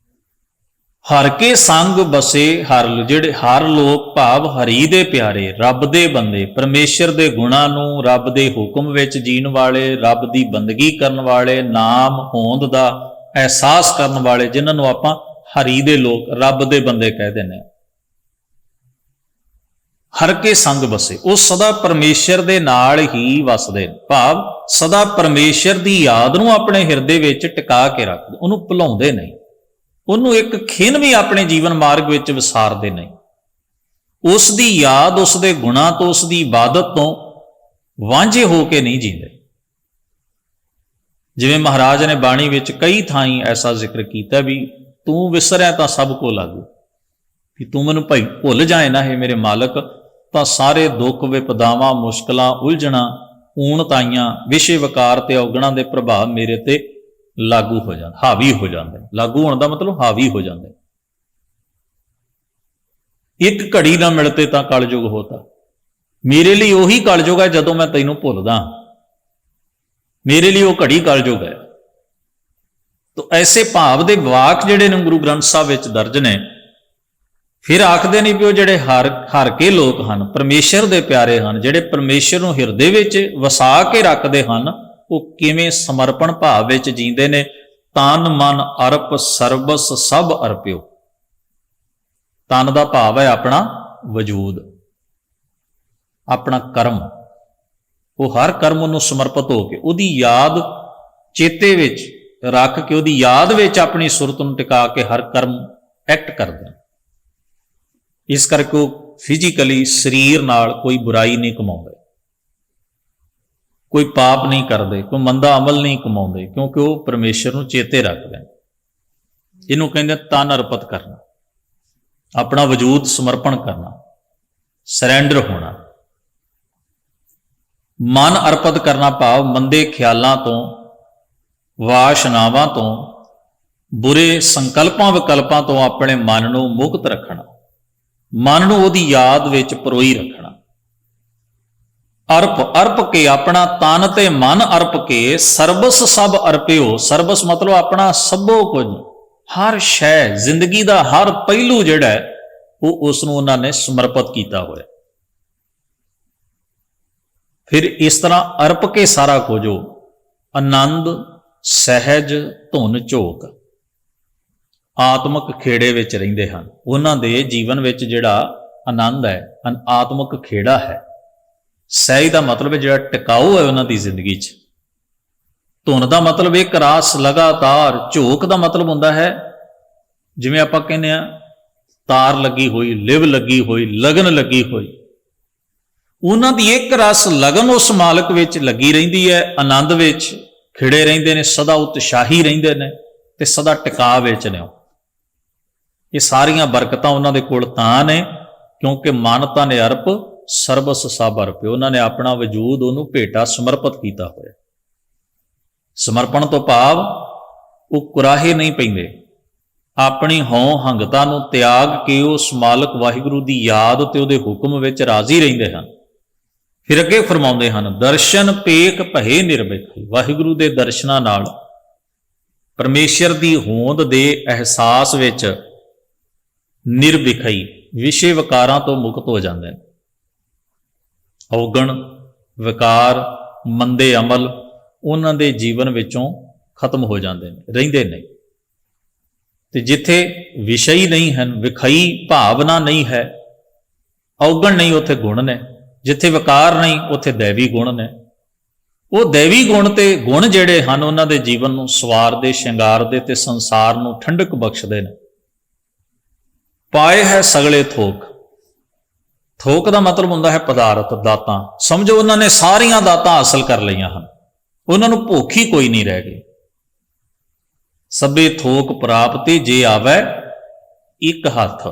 ਹਰ ਕੇ ਸੰਗ ਬਸੇ ਹਰ, ਜਿਹੜੇ ਹਰ ਲੋਕ ਭਾਵ ਹਰੀ ਦੇ ਪਿਆਰੇ, ਰੱਬ ਦੇ ਬੰਦੇ, ਪਰਮੇਸ਼ਰ ਦੇ ਗੁਣਾਂ ਨੂੰ, ਰੱਬ ਦੇ ਹੁਕਮ ਵਿੱਚ ਜੀਣ ਵਾਲੇ, ਰੱਬ ਦੀ ਬੰਦਗੀ ਕਰਨ ਵਾਲੇ, ਨਾਮ ਹੋਂਦ ਦਾ ਅਹਿਸਾਸ ਕਰਨ ਵਾਲੇ, ਜਿਨ੍ਹਾਂ ਨੂੰ ਆਪਾਂ ਹਰੀ ਦੇ ਲੋਕ, ਰੱਬ ਦੇ ਬੰਦੇ ਕਹਿ ਦਿੰਦੇ ਹਾਂ। ਹਰ ਕੇ ਸੰਗ ਬਸੇ, ਉਹ ਸਦਾ ਪਰਮੇਸ਼ਰ ਦੇ ਨਾਲ ਹੀ ਵਸਦੇ ਨੇ, ਭਾਵ ਸਦਾ ਪਰਮੇਸ਼ਰ ਦੀ ਯਾਦ ਨੂੰ ਆਪਣੇ ਹਿਰਦੇ ਵਿੱਚ ਟਿਕਾ ਕੇ ਰੱਖਦੇ, ਉਹਨੂੰ ਭੁਲਾਉਂਦੇ ਨਹੀਂ, ਉਹਨੂੰ ਇੱਕ ਖਿਣ ਵੀ ਆਪਣੇ ਜੀਵਨ ਮਾਰਗ ਵਿੱਚ ਵਿਸਾਰਦੇ ਨਹੀਂ। ਉਸ ਦੀ ਯਾਦ, ਉਸ ਦੇ ਗੁਣਾਂ ਤੋਂ, ਉਸ ਦੀ ਇਬਾਦਤ ਤੋਂ ਵਾਂਝੇ ਹੋ ਕੇ ਨਹੀਂ ਜੀਂਦੇ। ਜਿਵੇਂ ਮਹਾਰਾਜ ਨੇ ਬਾਣੀ ਵਿੱਚ ਕਈ ਥਾਈਂ ਐਸਾ ਜ਼ਿਕਰ ਕੀਤਾ ਵੀ ਤੂੰ ਵਿਸਰਿਆ ਤਾਂ ਸਭ ਕੋ ਲਾਗੂ, ਵੀ ਤੂੰ ਮੈਨੂੰ ਭਾਈ ਭੁੱਲ ਜਾਏ ਨਾ ਹੈ ਮੇਰੇ ਮਾਲਕ, ਤਾਂ ਸਾਰੇ ਦੁੱਖ ਵਿਪਦਾਵਾਂ, ਮੁਸ਼ਕਲਾਂ, ਉਲਝਣਾਂ, ਊਣਤਾਈਆਂ, ਵਿਸ਼ੇ ਵਿਕਾਰ ਤੇ ਔਗਣਾਂ ਦੇ ਪ੍ਰਭਾਵ ਮੇਰੇ ਤੇ ਲਾਗੂ ਹੋ ਜਾਂਦੇ, ਹਾਵੀ ਹੋ ਜਾਂਦੇ। ਲਾਗੂ ਹੋਣ ਦਾ ਮਤਲਬ ਹਾਵੀ ਹੋ ਜਾਂਦੇ। ਇੱਕ ਘੜੀ ਨਾ ਮਿਲਤੇ ਤਾਂ ਕਲਯੁਗ ਹੋਤਾ, ਮੇਰੇ ਲਈ ਉਹੀ ਕਲਯੁਗ ਹੈ ਜਦੋਂ ਮੈਂ ਤੈਨੂੰ ਭੁੱਲਦਾ, ਮੇਰੇ ਲਈ ਉਹ ਘੜੀ ਕਲਯੁਗ ਹੈ। ਤਾਂ ਐਸੇ ਭਾਵ ਦੇ ਵਾਕ ਜਿਹੜੇ ਨੇ ਗੁਰੂ ਗ੍ਰੰਥ ਸਾਹਿਬ ਵਿੱਚ ਦਰਜ ਨੇ। ਫਿਰ ਆਖਦੇ ਨਹੀਂ ਵੀ ਉਹ ਜਿਹੜੇ ਹਰ ਕੇ ਲੋਕ ਹਨ, ਪਰਮੇਸ਼ਰ ਦੇ ਪਿਆਰੇ ਹਨ, ਜਿਹੜੇ ਪਰਮੇਸ਼ਰ ਨੂੰ ਹਿਰਦੇ ਵਿੱਚ ਵਸਾ ਕੇ ਰੱਖਦੇ ਹਨ, ਉਹ ਕਿਵੇਂ ਸਮਰਪਣ ਭਾਵ ਵਿੱਚ ਜੀਂਦੇ ਨੇ। ਤਨ ਮਨ ਅਰਪ ਸਰਬਸ ਸਭ ਅਰਪਿਓ। ਤਨ ਦਾ ਭਾਵ ਹੈ ਆਪਣਾ ਵਜੂਦ, ਆਪਣਾ ਕਰਮ। ਉਹ ਹਰ ਕਰਮ ਨੂੰ ਸਮਰਪਿਤ ਹੋ ਕੇ, ਉਹਦੀ ਯਾਦ ਚੇਤੇ ਵਿੱਚ ਰੱਖ ਕੇ, ਉਹਦੀ ਯਾਦ ਵਿੱਚ ਆਪਣੀ ਸੁਰਤ ਨੂੰ ਟਿਕਾ ਕੇ ਹਰ ਕਰਮ ਐਕਟ ਕਰਦੇ। ਇਸ ਕਰਕੇ ਉਹ ਫਿਜ਼ੀਕਲੀ ਸਰੀਰ ਨਾਲ ਕੋਈ ਬੁਰਾਈ ਨਹੀਂ ਕਮਾਉਂਦੇ, ਕੋਈ ਪਾਪ ਨਹੀਂ ਕਰਦੇ, ਕੋਈ ਮੰਦਾ ਅਮਲ ਨਹੀਂ ਕਮਾਉਂਦੇ, ਕਿਉਂਕਿ ਉਹ ਪਰਮੇਸ਼ਰ ਨੂੰ ਚੇਤੇ ਰੱਖਦੇ ਨੇ। ਇਹਨੂੰ ਕਹਿੰਦੇ ਤਨ ਅਰਪਿਤ ਕਰਨਾ, ਆਪਣਾ ਵਜੂਦ ਸਮਰਪਣ ਕਰਨਾ, ਸਰੈਂਡਰ ਹੋਣਾ। ਮਨ ਅਰਪਿਤ ਕਰਨਾ ਭਾਵ ਮੰਦੇ ਖਿਆਲਾਂ ਤੋਂ, ਵਾਸ਼ਨਾਵਾਂ ਤੋਂ, ਬੁਰੇ ਸੰਕਲਪਾਂ ਵਿਕਲਪਾਂ ਤੋਂ ਆਪਣੇ ਮਨ ਨੂੰ ਮੁਕਤ ਰੱਖਣਾ, ਮਨ ਨੂੰ ਉਹਦੀ ਯਾਦ ਵਿੱਚ ਪਰੋਈ ਰੱਖਣਾ। ਅਰਪ ਕੇ, ਆਪਣਾ ਤਨ ਤੇ ਮਨ ਅਰਪ ਕੇ, ਸਰਬਸ ਸਭ ਅਰਪਿਓ। ਸਰਬਸ ਮਤਲਬ ਆਪਣਾ ਸਭੋ ਕੁਝ, ਹਰ ਸ਼ੈ, ਜ਼ਿੰਦਗੀ ਦਾ ਹਰ ਪਹਿਲੂ ਜਿਹੜਾ ਹੈ ਉਹ ਉਸ ਨੂੰ ਉਹਨਾਂ ਨੇ ਸਮਰਪਿਤ ਕੀਤਾ ਹੋਇਆ। ਫਿਰ ਇਸ ਤਰ੍ਹਾਂ ਅਰਪ ਕੇ ਸਾਰਾ ਕੁਝ ਉਹ ਆਨੰਦ, ਸਹਿਜ, ਧੁਨ ਝੋਕ, ਆਤਮਿਕ ਖੇੜੇ ਵਿੱਚ ਰਹਿੰਦੇ ਹਨ। ਉਹਨਾਂ ਦੇ ਜੀਵਨ ਵਿੱਚ ਜਿਹੜਾ ਆਨੰਦ ਹੈ, ਆਤਮਿਕ ਖੇੜਾ ਹੈ। ਸਹਿਜ ਦਾ ਮਤਲਬ ਹੈ ਜਿਹੜਾ ਟਿਕਾਊ ਹੈ ਉਹਨਾਂ ਦੀ ਜ਼ਿੰਦਗੀ 'ਚ। ਧੁਨ ਦਾ ਮਤਲਬ ਇੱਕ ਰਾਸ ਲਗਾਤਾਰ। ਝੋਕ ਦਾ ਮਤਲਬ ਹੁੰਦਾ ਹੈ ਜਿਵੇਂ ਆਪਾਂ ਕਹਿੰਦੇ ਆ ਤਾਰ ਲੱਗੀ ਹੋਈ, ਲਿਵ ਲੱਗੀ ਹੋਈ, ਲਗਨ ਲੱਗੀ ਹੋਈ। ਉਹਨਾਂ ਦੀ ਇੱਕ ਰਸ ਲਗਨ ਉਸ ਮਾਲਕ ਵਿੱਚ ਲੱਗੀ ਰਹਿੰਦੀ ਹੈ, ਆਨੰਦ ਵਿੱਚ ਖਿੜੇ ਰਹਿੰਦੇ ਨੇ, ਸਦਾ ਉਤਸ਼ਾਹੀ ਰਹਿੰਦੇ ਨੇ ਤੇ ਸਦਾ ਟਿਕਾ ਵਿੱਚ ਨੇ। ਇਹ ਸਾਰੀਆਂ ਬਰਕਤਾਂ ਉਹਨਾਂ ਦੇ ਕੋਲ ਤਾਂ ਨੇ ਕਿਉਂਕਿ ਮਨ ਤਨ ਅਰਪ ਸਰਬਸ ਸਭ ਅਰਪਿਓ। ਉਹਨਾਂ ਨੇ ਆਪਣਾ ਵਜੂਦ ਉਹਨੂੰ ਭੇਟਾ ਸਮਰਪਿਤ ਕੀਤਾ ਹੋਇਆ। ਸਮਰਪਣ ਤੋਂ ਭਾਵ ਉਹ ਕੁਰਾਹੇ ਨਹੀਂ ਪੈਂਦੇ, ਆਪਣੀ ਹਉ ਹੰਗਤਾ ਨੂੰ ਤਿਆਗ ਕੇ ਉਸ ਮਾਲਕ ਵਾਹਿਗੁਰੂ ਦੀ ਯਾਦ ਤੇ ਉਹਦੇ ਹੁਕਮ ਵਿੱਚ ਰਾਜ਼ੀ ਰਹਿੰਦੇ ਹਨ। ਫਿਰ ਅੱਗੇ ਫਰਮਾਉਂਦੇ ਹਨ, ਦਰਸ਼ਨ ਪੇਖ ਭਏ ਨਿਰਭਿਖਈ। ਵਾਹਿਗੁਰੂ ਦੇ ਦਰਸ਼ਨਾਂ ਨਾਲ, ਪਰਮੇਸ਼ਰ ਦੀ ਹੋਂਦ ਦੇ ਅਹਿਸਾਸ ਵਿੱਚ ਨਿਰਭਿਖਈ, ਵਿਸ਼ੇ ਵਿਕਾਰਾਂ ਤੋਂ ਮੁਕਤ ਹੋ ਜਾਂਦੇ ਨੇ। ਔਗਣ, ਵਿਕਾਰ, ਮੰਦੇ ਅਮਲ ਉਹਨਾਂ ਦੇ ਜੀਵਨ ਵਿੱਚੋਂ ਖਤਮ ਹੋ ਜਾਂਦੇ ਨੇ, ਰਹਿੰਦੇ ਨਹੀਂ। ਤੇ ਜਿੱਥੇ ਵਿਸ਼ਈ ਨਹੀਂ ਹਨ, ਵਿਖਈ ਭਾਵਨਾ ਨਹੀਂ ਹੈ, ਔਗਣ ਨਹੀਂ, ਉੱਥੇ ਗੁਣ ਨੇ। ਜਿੱਥੇ ਵਿਕਾਰ ਨਹੀਂ, ਉੱਥੇ ਦੈਵੀ ਗੁਣ ਨੇ। ਉਹ ਦੈਵੀ ਗੁਣ ਤੇ ਗੁਣ ਜਿਹੜੇ ਹਨ, ਉਹਨਾਂ ਦੇ ਜੀਵਨ ਨੂੰ ਸਵਾਰਦੇ, ਸ਼ਿੰਗਾਰਦੇ ਤੇ ਸੰਸਾਰ ਨੂੰ ਠੰਡਕ ਬਖਸ਼ਦੇ ਨੇ। ਪਾਏ ਹੈ ਸਗਲੇ ਥੋਕ। ਥੋਕ ਦਾ ਮਤਲਬ ਹੁੰਦਾ ਹੈ ਪਦਾਰਥ, ਦਾਤਾਂ। ਸਮਝੋ ਉਹਨਾਂ ਨੇ ਸਾਰੀਆਂ ਦਾਤਾਂ ਹਾਸਲ ਕਰ ਲਈਆਂ ਹਨ, ਉਹਨਾਂ ਨੂੰ ਭੁੱਖ ਹੀ ਕੋਈ ਨਹੀਂ ਰਹਿ ਗਈ। ਸਭੇ ਥੋਕ ਪ੍ਰਾਪਤੀ ਜੇ ਆਵੈ ਇੱਕ ਹੱਥ।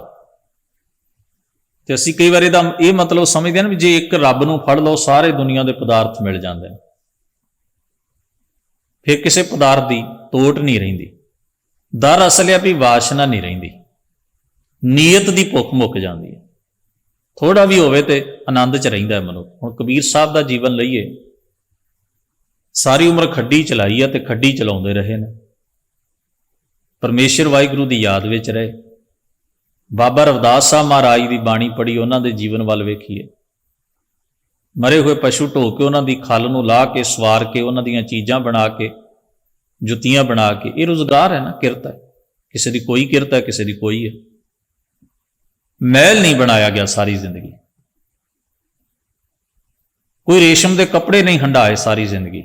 ਤੇ ਅਸੀਂ ਕਈ ਵਾਰ ਇਹਦਾ ਇਹ ਮਤਲਬ ਸਮਝਦੇ ਹਾਂ ਵੀ ਜੇ ਇੱਕ ਰੱਬ ਨੂੰ ਫੜ ਲਓ, ਸਾਰੇ ਦੁਨੀਆ ਦੇ ਪਦਾਰਥ ਮਿਲ ਜਾਂਦੇ ਨੇ। ਫਿਰ ਕਿਸੇ ਪਦਾਰਥ ਦੀ ਤੋਟ ਨਹੀਂ ਰਹਿੰਦੀ। ਦਰ ਅਸਲ ਹੈ ਵੀ ਵਾਸ਼ਨਾ ਨਹੀਂ ਰਹਿੰਦੀ, ਨੀਅਤ ਦੀ ਭੁੱਖ ਮੁੱਕ ਜਾਂਦੀ ਹੈ। ਥੋੜਾ ਵੀ ਹੋਵੇ ਤੇ ਆਨੰਦ 'ਚ ਰਹਿੰਦਾ ਹੈ ਮਨੁੱਖ। ਹੁਣ ਕਬੀਰ ਸਾਹਿਬ ਦਾ ਜੀਵਨ ਲਈਏ, ਸਾਰੀ ਉਮਰ ਖੱਡੀ ਚਲਾਈ ਆ ਤੇ ਖੱਡੀ ਚਲਾਉਂਦੇ ਰਹੇ ਨੇ। ਪਰਮੇਸ਼ਰ ਵਾਹਿਗੁਰੂ ਦੀ ਯਾਦ ਵਿੱਚ ਰਹੇ। ਬਾਬਾ ਰਵਿਦਾਸ ਸਾਹਿਬ ਮਹਾਰਾਜ ਦੀ ਬਾਣੀ ਪੜ੍ਹੀ, ਉਹਨਾਂ ਦੇ ਜੀਵਨ ਵੱਲ ਵੇਖੀਏ। ਮਰੇ ਹੋਏ ਪਸ਼ੂ ਢੋ ਕੇ ਉਹਨਾਂ ਦੀ ਖੱਲ ਨੂੰ ਲਾਹ ਕੇ, ਸਵਾਰ ਕੇ, ਉਹਨਾਂ ਦੀਆਂ ਚੀਜ਼ਾਂ ਬਣਾ ਕੇ, ਜੁੱਤੀਆਂ ਬਣਾ ਕੇ, ਇਹ ਰੁਜ਼ਗਾਰ ਹੈ ਨਾ, ਕਿਰਤ ਹੈ। ਕਿਸੇ ਦੀ ਕੋਈ ਕਿਰਤ ਹੈ, ਕਿਸੇ ਦੀ ਕੋਈ ਹੈ। ਮਹਿਲ ਨਹੀਂ ਬਣਾਇਆ ਗਿਆ ਸਾਰੀ ਜ਼ਿੰਦਗੀ। ਕੋਈ ਰੇਸ਼ਮ ਦੇ ਕੱਪੜੇ ਨਹੀਂ ਹੰਢਾਏ ਸਾਰੀ ਜ਼ਿੰਦਗੀ।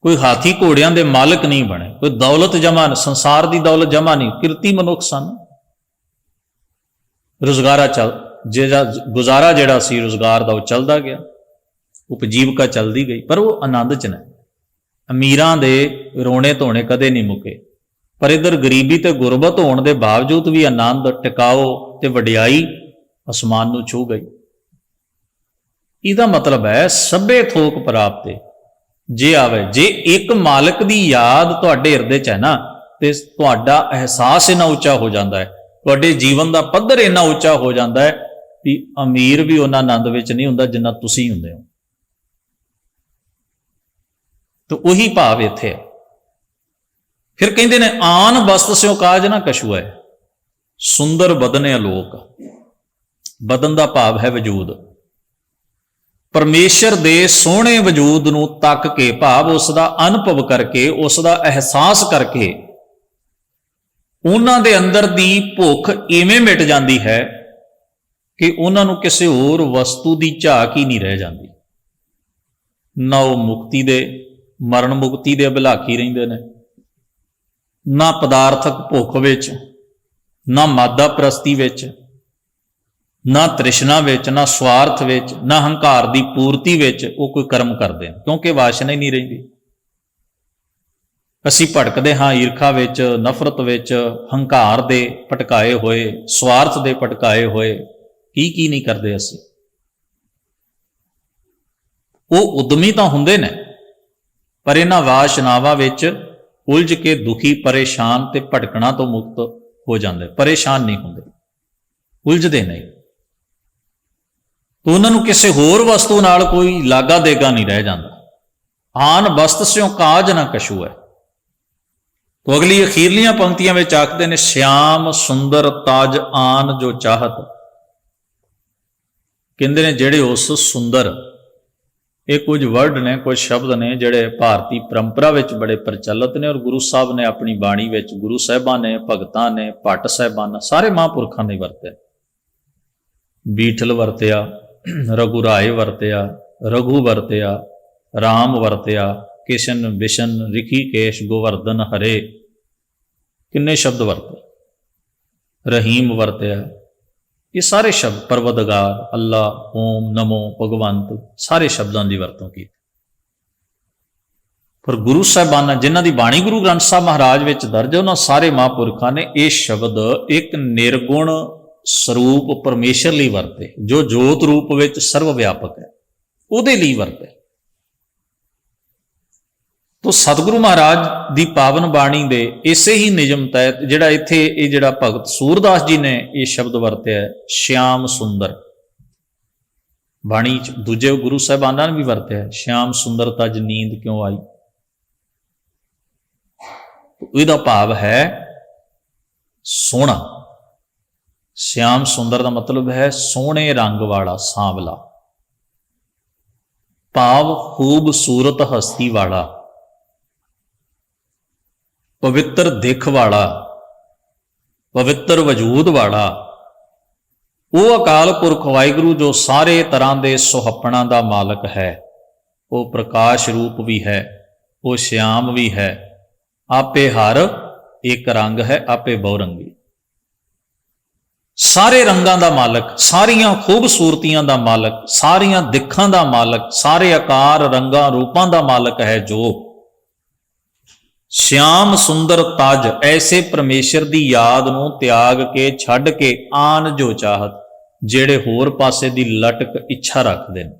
ਕੋਈ ਹਾਥੀ ਘੋੜਿਆਂ ਦੇ ਮਾਲਕ ਨਹੀਂ ਬਣੇ। ਕੋਈ ਦੌਲਤ ਜਮਾ, ਸੰਸਾਰ ਦੀ ਦੌਲਤ ਜਮਾ ਨਹੀਂ। ਕਿਰਤੀ ਮਨੁੱਖ ਸਨ। ਰੁਜ਼ਗਾਰਾ ਗੁਜ਼ਾਰਾ ਜਿਹੜਾ ਸੀ ਰੁਜ਼ਗਾਰ ਦਾ, ਉਹ ਚੱਲਦਾ ਗਿਆ, ਉਪਜੀਵਕਾ ਚੱਲਦੀ ਗਈ। ਪਰ ਉਹ ਆਨੰਦ 'ਚ ਨੇ। ਅਮੀਰਾਂ ਦੇ ਰੋਣੇ ਧੋਣੇ ਕਦੇ ਨਹੀਂ ਮੁੱਕੇ, ਪਰ ਇੱਧਰ ਗਰੀਬੀ ਤੇ ਗੁਰਬਤ ਹੋਣ ਦੇ ਬਾਵਜੂਦ ਵੀ ਆਨੰਦ, ਟਿਕਾਓ ਤੇ ਵਡਿਆਈ ਅਸਮਾਨ ਨੂੰ ਛੂਹ ਗਈ। ਇਹਦਾ ਮਤਲਬ ਹੈ ਸਭੇ ਥੋਕ ਪ੍ਰਾਪਤੇ ਜੇ ਆਵੇ। ਜੇ ਇੱਕ ਮਾਲਕ ਦੀ ਯਾਦ ਤੁਹਾਡੇ ਹਿਰਦੇ 'ਚ ਹੈ ਨਾ, ਤੇ ਤੁਹਾਡਾ ਅਹਿਸਾਸ ਇੰਨਾ ਉੱਚਾ ਹੋ ਜਾਂਦਾ ਹੈ, ਤੁਹਾਡੇ ਜੀਵਨ ਦਾ ਪੱਧਰ ਇੰਨਾ ਉੱਚਾ ਹੋ ਜਾਂਦਾ ਹੈ ਕਿ ਅਮੀਰ ਵੀ ਉਹਨਾਂ ਆਨੰਦ ਵਿੱਚ ਨਹੀਂ ਹੁੰਦਾ ਜਿੰਨਾ ਤੁਸੀਂ ਹੁੰਦੇ ਹੋ। ਤਾਂ ਉਹੀ ਭਾਵ ਇੱਥੇ ਹੈ। ਫਿਰ ਕਹਿੰਦੇ ਨੇ, ਆਨ ਬਸਤ ਸਿਓ ਕਾਜ ਨਾ ਕਛੂ ਹੈ, ਸੁੰਦਰ ਬਦਨ ਅਲੋਕ। ਬਦਨ ਦਾ ਭਾਵ ਹੈ ਵਜੂਦ। ਪਰਮੇਸ਼ਰ ਦੇ ਸੋਹਣੇ ਵਜੂਦ ਨੂੰ ਤੱਕ ਕੇ, ਭਾਵ ਉਸ ਦਾ ਅਨੁਭਵ ਕਰਕੇ, ਉਸ ਦਾ ਅਹਿਸਾਸ ਕਰਕੇ, ਉਹਨਾਂ ਦੇ ਅੰਦਰ ਦੀ ਭੁੱਖ ਇਵੇਂ ਮਿਟ ਜਾਂਦੀ ਹੈ ਕਿ ਉਹਨਾਂ ਨੂੰ ਕਿਸੇ ਹੋਰ ਵਸਤੂ ਦੀ ਝਾਕ ਹੀ ਨਹੀਂ ਰਹਿ ਜਾਂਦੀ। ਨਾ ਉਹ ਮੁਕਤੀ ਦੇ, ਮਰਨ ਮੁਕਤੀ ਦੇ ਅਭਿਲਾਖੀ ਰਹਿੰਦੇ ਨੇ, ਨਾ ਪਦਾਰਥਕ ਭੁੱਖ ਵਿੱਚ, ਨਾ ਮਾਦਾ ਪ੍ਰਸਤੀ ਵਿੱਚ, ਨਾ ਤ੍ਰਿਸ਼ਨਾ ਵਿੱਚ, ਨਾ ਸਵਾਰਥ ਵਿੱਚ, ਨਾ ਹੰਕਾਰ ਦੀ ਪੂਰਤੀ ਵਿੱਚ ਉਹ ਕੋਈ ਕਰਮ ਕਰਦੇ ਨੇ, ਕਿਉਂਕਿ ਵਾਸ਼ਨਾ ਹੀ ਨਹੀਂ ਰਹਿੰਦੀ। ਅਸੀਂ ਭਟਕਦੇ ਹਾਂ ਈਰਖਾ ਵਿੱਚ, ਨਫ਼ਰਤ ਵਿੱਚ, ਹੰਕਾਰ ਦੇ ਭਟਕਾਏ ਹੋਏ, ਸਵਾਰਥ ਦੇ ਭਟਕਾਏ ਹੋਏ। ਕੀ ਨਹੀਂ ਕਰਦੇ ਅਸੀਂ। ਉਹ ਉਦਮੀ ਤਾਂ ਹੁੰਦੇ ਨੇ, ਪਰ ਇਹਨਾਂ ਵਾਸ਼ਨਾਵਾਂ ਵਿੱਚ ਉਲਝ ਕੇ ਦੁਖੀ, ਪਰੇਸ਼ਾਨ ਤੇ ਭਟਕਣਾ ਤੋਂ ਮੁਕਤ ਹੋ ਜਾਂਦੇ। ਪਰੇਸ਼ਾਨ ਨਹੀਂ ਹੁੰਦੇ, ਉਲਝਦੇ ਨਹੀਂ। ਤਾਂ ਉਹਨਾਂ ਨੂੰ ਕਿਸੇ ਹੋਰ ਵਸਤੂ ਨਾਲ ਕੋਈ ਲਾਗਾ ਦੇਗਾ ਨਹੀਂ ਰਹਿ ਜਾਂਦਾ। ਆਨ ਬਸਤ ਸਿਓ ਕਾਜ ਨਾ ਕਛੂ ਹੈ। ਤੋ ਅਗਲੀ ਅਖੀਰਲੀਆਂ ਪੰਕਤੀਆਂ ਵਿੱਚ ਆਖਦੇ ਨੇ, ਸ਼ਿਆਮ ਸੁੰਦਰ ਤਾਜ ਆਨ ਜੋ ਚਾਹਤ। ਕਹਿੰਦੇ ਨੇ ਜਿਹੜੇ ਉਸ ਸੁੰਦਰ, ਇਹ ਕੁਝ ਵਰਡ ਨੇ, ਕੁਝ ਸ਼ਬਦ ਨੇ ਜਿਹੜੇ ਭਾਰਤੀ ਪਰੰਪਰਾ ਵਿੱਚ ਬੜੇ ਪ੍ਰਚਲਿਤ ਨੇ, ਔਰ ਗੁਰੂ ਸਾਹਿਬ ਨੇ ਆਪਣੀ ਬਾਣੀ ਵਿੱਚ, ਗੁਰੂ ਸਾਹਿਬਾਂ ਨੇ, ਭਗਤਾਂ ਨੇ, ਭੱਟ ਸਾਹਿਬਾਨ, ਸਾਰੇ ਮਹਾਂਪੁਰਖਾਂ ਨੇ ਵਰਤਿਆ। ਬੀਠਲ ਵਰਤਿਆ, ਰਘੁਰਾਏ ਵਰਤਿਆ, ਰਘੂ ਵਰਤਿਆ, ਰਾਮ ਵਰਤਿਆ, ਕਿਸ਼ਨ, ਵਿਸ਼ਨ, ਰਿਖੀਕੇਸ਼, ਗੋਵਰਧਨ, ਹਰੇ, ਕਿੰਨੇ ਸ਼ਬਦ ਵਰਤੇ। ਰਹੀਮ ਵਰਤਿਆ। ਇਹ ਸਾਰੇ ਸ਼ਬਦ, ਪਰਵਦਗਾਰ, ਅੱਲਾ, ਓਮ, ਨਮੋ, ਭਗਵੰਤ, ਸਾਰੇ ਸ਼ਬਦਾਂ ਦੀ ਵਰਤੋਂ ਕੀਤੀ। ਪਰ ਗੁਰੂ ਸਾਹਿਬਾਨਾਂ ਜਿਨ੍ਹਾਂ ਦੀ ਬਾਣੀ ਗੁਰੂ ਗ੍ਰੰਥ ਸਾਹਿਬ ਮਹਾਰਾਜ ਵਿੱਚ ਦਰਜ ਹੈ, ਉਹਨਾਂ ਸਾਰੇ ਮਹਾਂਪੁਰਖਾਂ ਨੇ ਇਹ ਸ਼ਬਦ ਇੱਕ ਨਿਰਗੁਣ ਸਰੂਪ ਪਰਮੇਸ਼ਰ ਲਈ ਵਰਤੇ, ਜੋ ਜੋਤ ਰੂਪ ਵਿੱਚ ਸਰਵ ਵਿਆਪਕ ਹੈ, ਉਹਦੇ ਲਈ ਵਰਤੇ। ਤੋ ਸਤਿਗੁਰੂ ਮਹਾਰਾਜ ਦੀ ਪਾਵਨ ਬਾਣੀ ਦੇ ਇਸੇ ਹੀ ਨਿਯਮ ਤਹਿਤ ਜਿਹੜਾ ਇੱਥੇ ਇਹ ਜਿਹੜਾ ਭਗਤ ਸੂਰਦਾਸ ਜੀ ਨੇ ਇਹ ਸ਼ਬਦ ਵਰਤਿਆ ਹੈ, ਸ਼ਿਆਮ ਸੁੰਦਰ। ਬਾਣੀ ਚ ਦੂਜੇ ਗੁਰੂ ਸਾਹਿਬਾਨਾਂ ਨੇ ਵੀ ਵਰਤਿਆ ਹੈ, ਸ਼ਿਆਮ ਸੁੰਦਰ ਤਜ ਨੀਂਦ ਕਿਉਂ ਆਈ। ਇਹਦਾ ਭਾਵ ਹੈ ਸੋਹਣਾ। ਸ਼ਿਆਮ ਸੁੰਦਰ ਦਾ ਮਤਲਬ ਹੈ ਸੋਹਣੇ ਰੰਗ ਵਾਲਾ, ਸਾਂਵਲਾ, ਭਾਵ ਖੂਬਸੂਰਤ ਹਸਤੀ ਵਾਲਾ, ਪਵਿੱਤਰ ਦਿੱਖ ਵਾਲਾ, ਪਵਿੱਤਰ ਵਜੂਦ ਵਾਲਾ। ਉਹ ਅਕਾਲ ਪੁਰਖ ਵਾਹਿਗੁਰੂ ਜੋ ਸਾਰੇ ਤਰ੍ਹਾਂ ਦੇ ਸੁਹੱਪਣਾਂ ਦਾ ਮਾਲਕ ਹੈ, ਉਹ ਪ੍ਰਕਾਸ਼ ਰੂਪ ਵੀ ਹੈ, ਉਹ ਸ਼ਿਆਮ ਵੀ ਹੈ, ਆਪੇ ਹਰ ਇੱਕ ਰੰਗ ਹੈ, ਆਪੇ ਬਹੁਰੰਗੀ, ਸਾਰੇ ਰੰਗਾਂ ਦਾ ਮਾਲਕ, ਸਾਰੀਆਂ ਖੂਬਸੂਰਤੀਆਂ ਦਾ ਮਾਲਕ, ਸਾਰੀਆਂ ਦਿੱਖਾਂ ਦਾ ਮਾਲਕ, ਸਾਰੇ ਆਕਾਰ ਰੰਗਾਂ ਰੂਪਾਂ ਦਾ ਮਾਲਕ ਹੈ ਜੋ ਸ਼ਿਆਮ ਸੁੰਦਰ ਤਜ। ਐਸੇ ਪਰਮੇਸ਼ਰ ਦੀ ਯਾਦ ਨੂੰ ਤਿਆਗ ਕੇ ਛੱਡ ਕੇ ਆਨ ਜੋ ਚਾਹਤ, ਜਿਹੜੇ ਹੋਰ ਪਾਸੇ ਦੀ ਲਟਕ ਇੱਛਾ ਰੱਖਦੇ ਨੇ,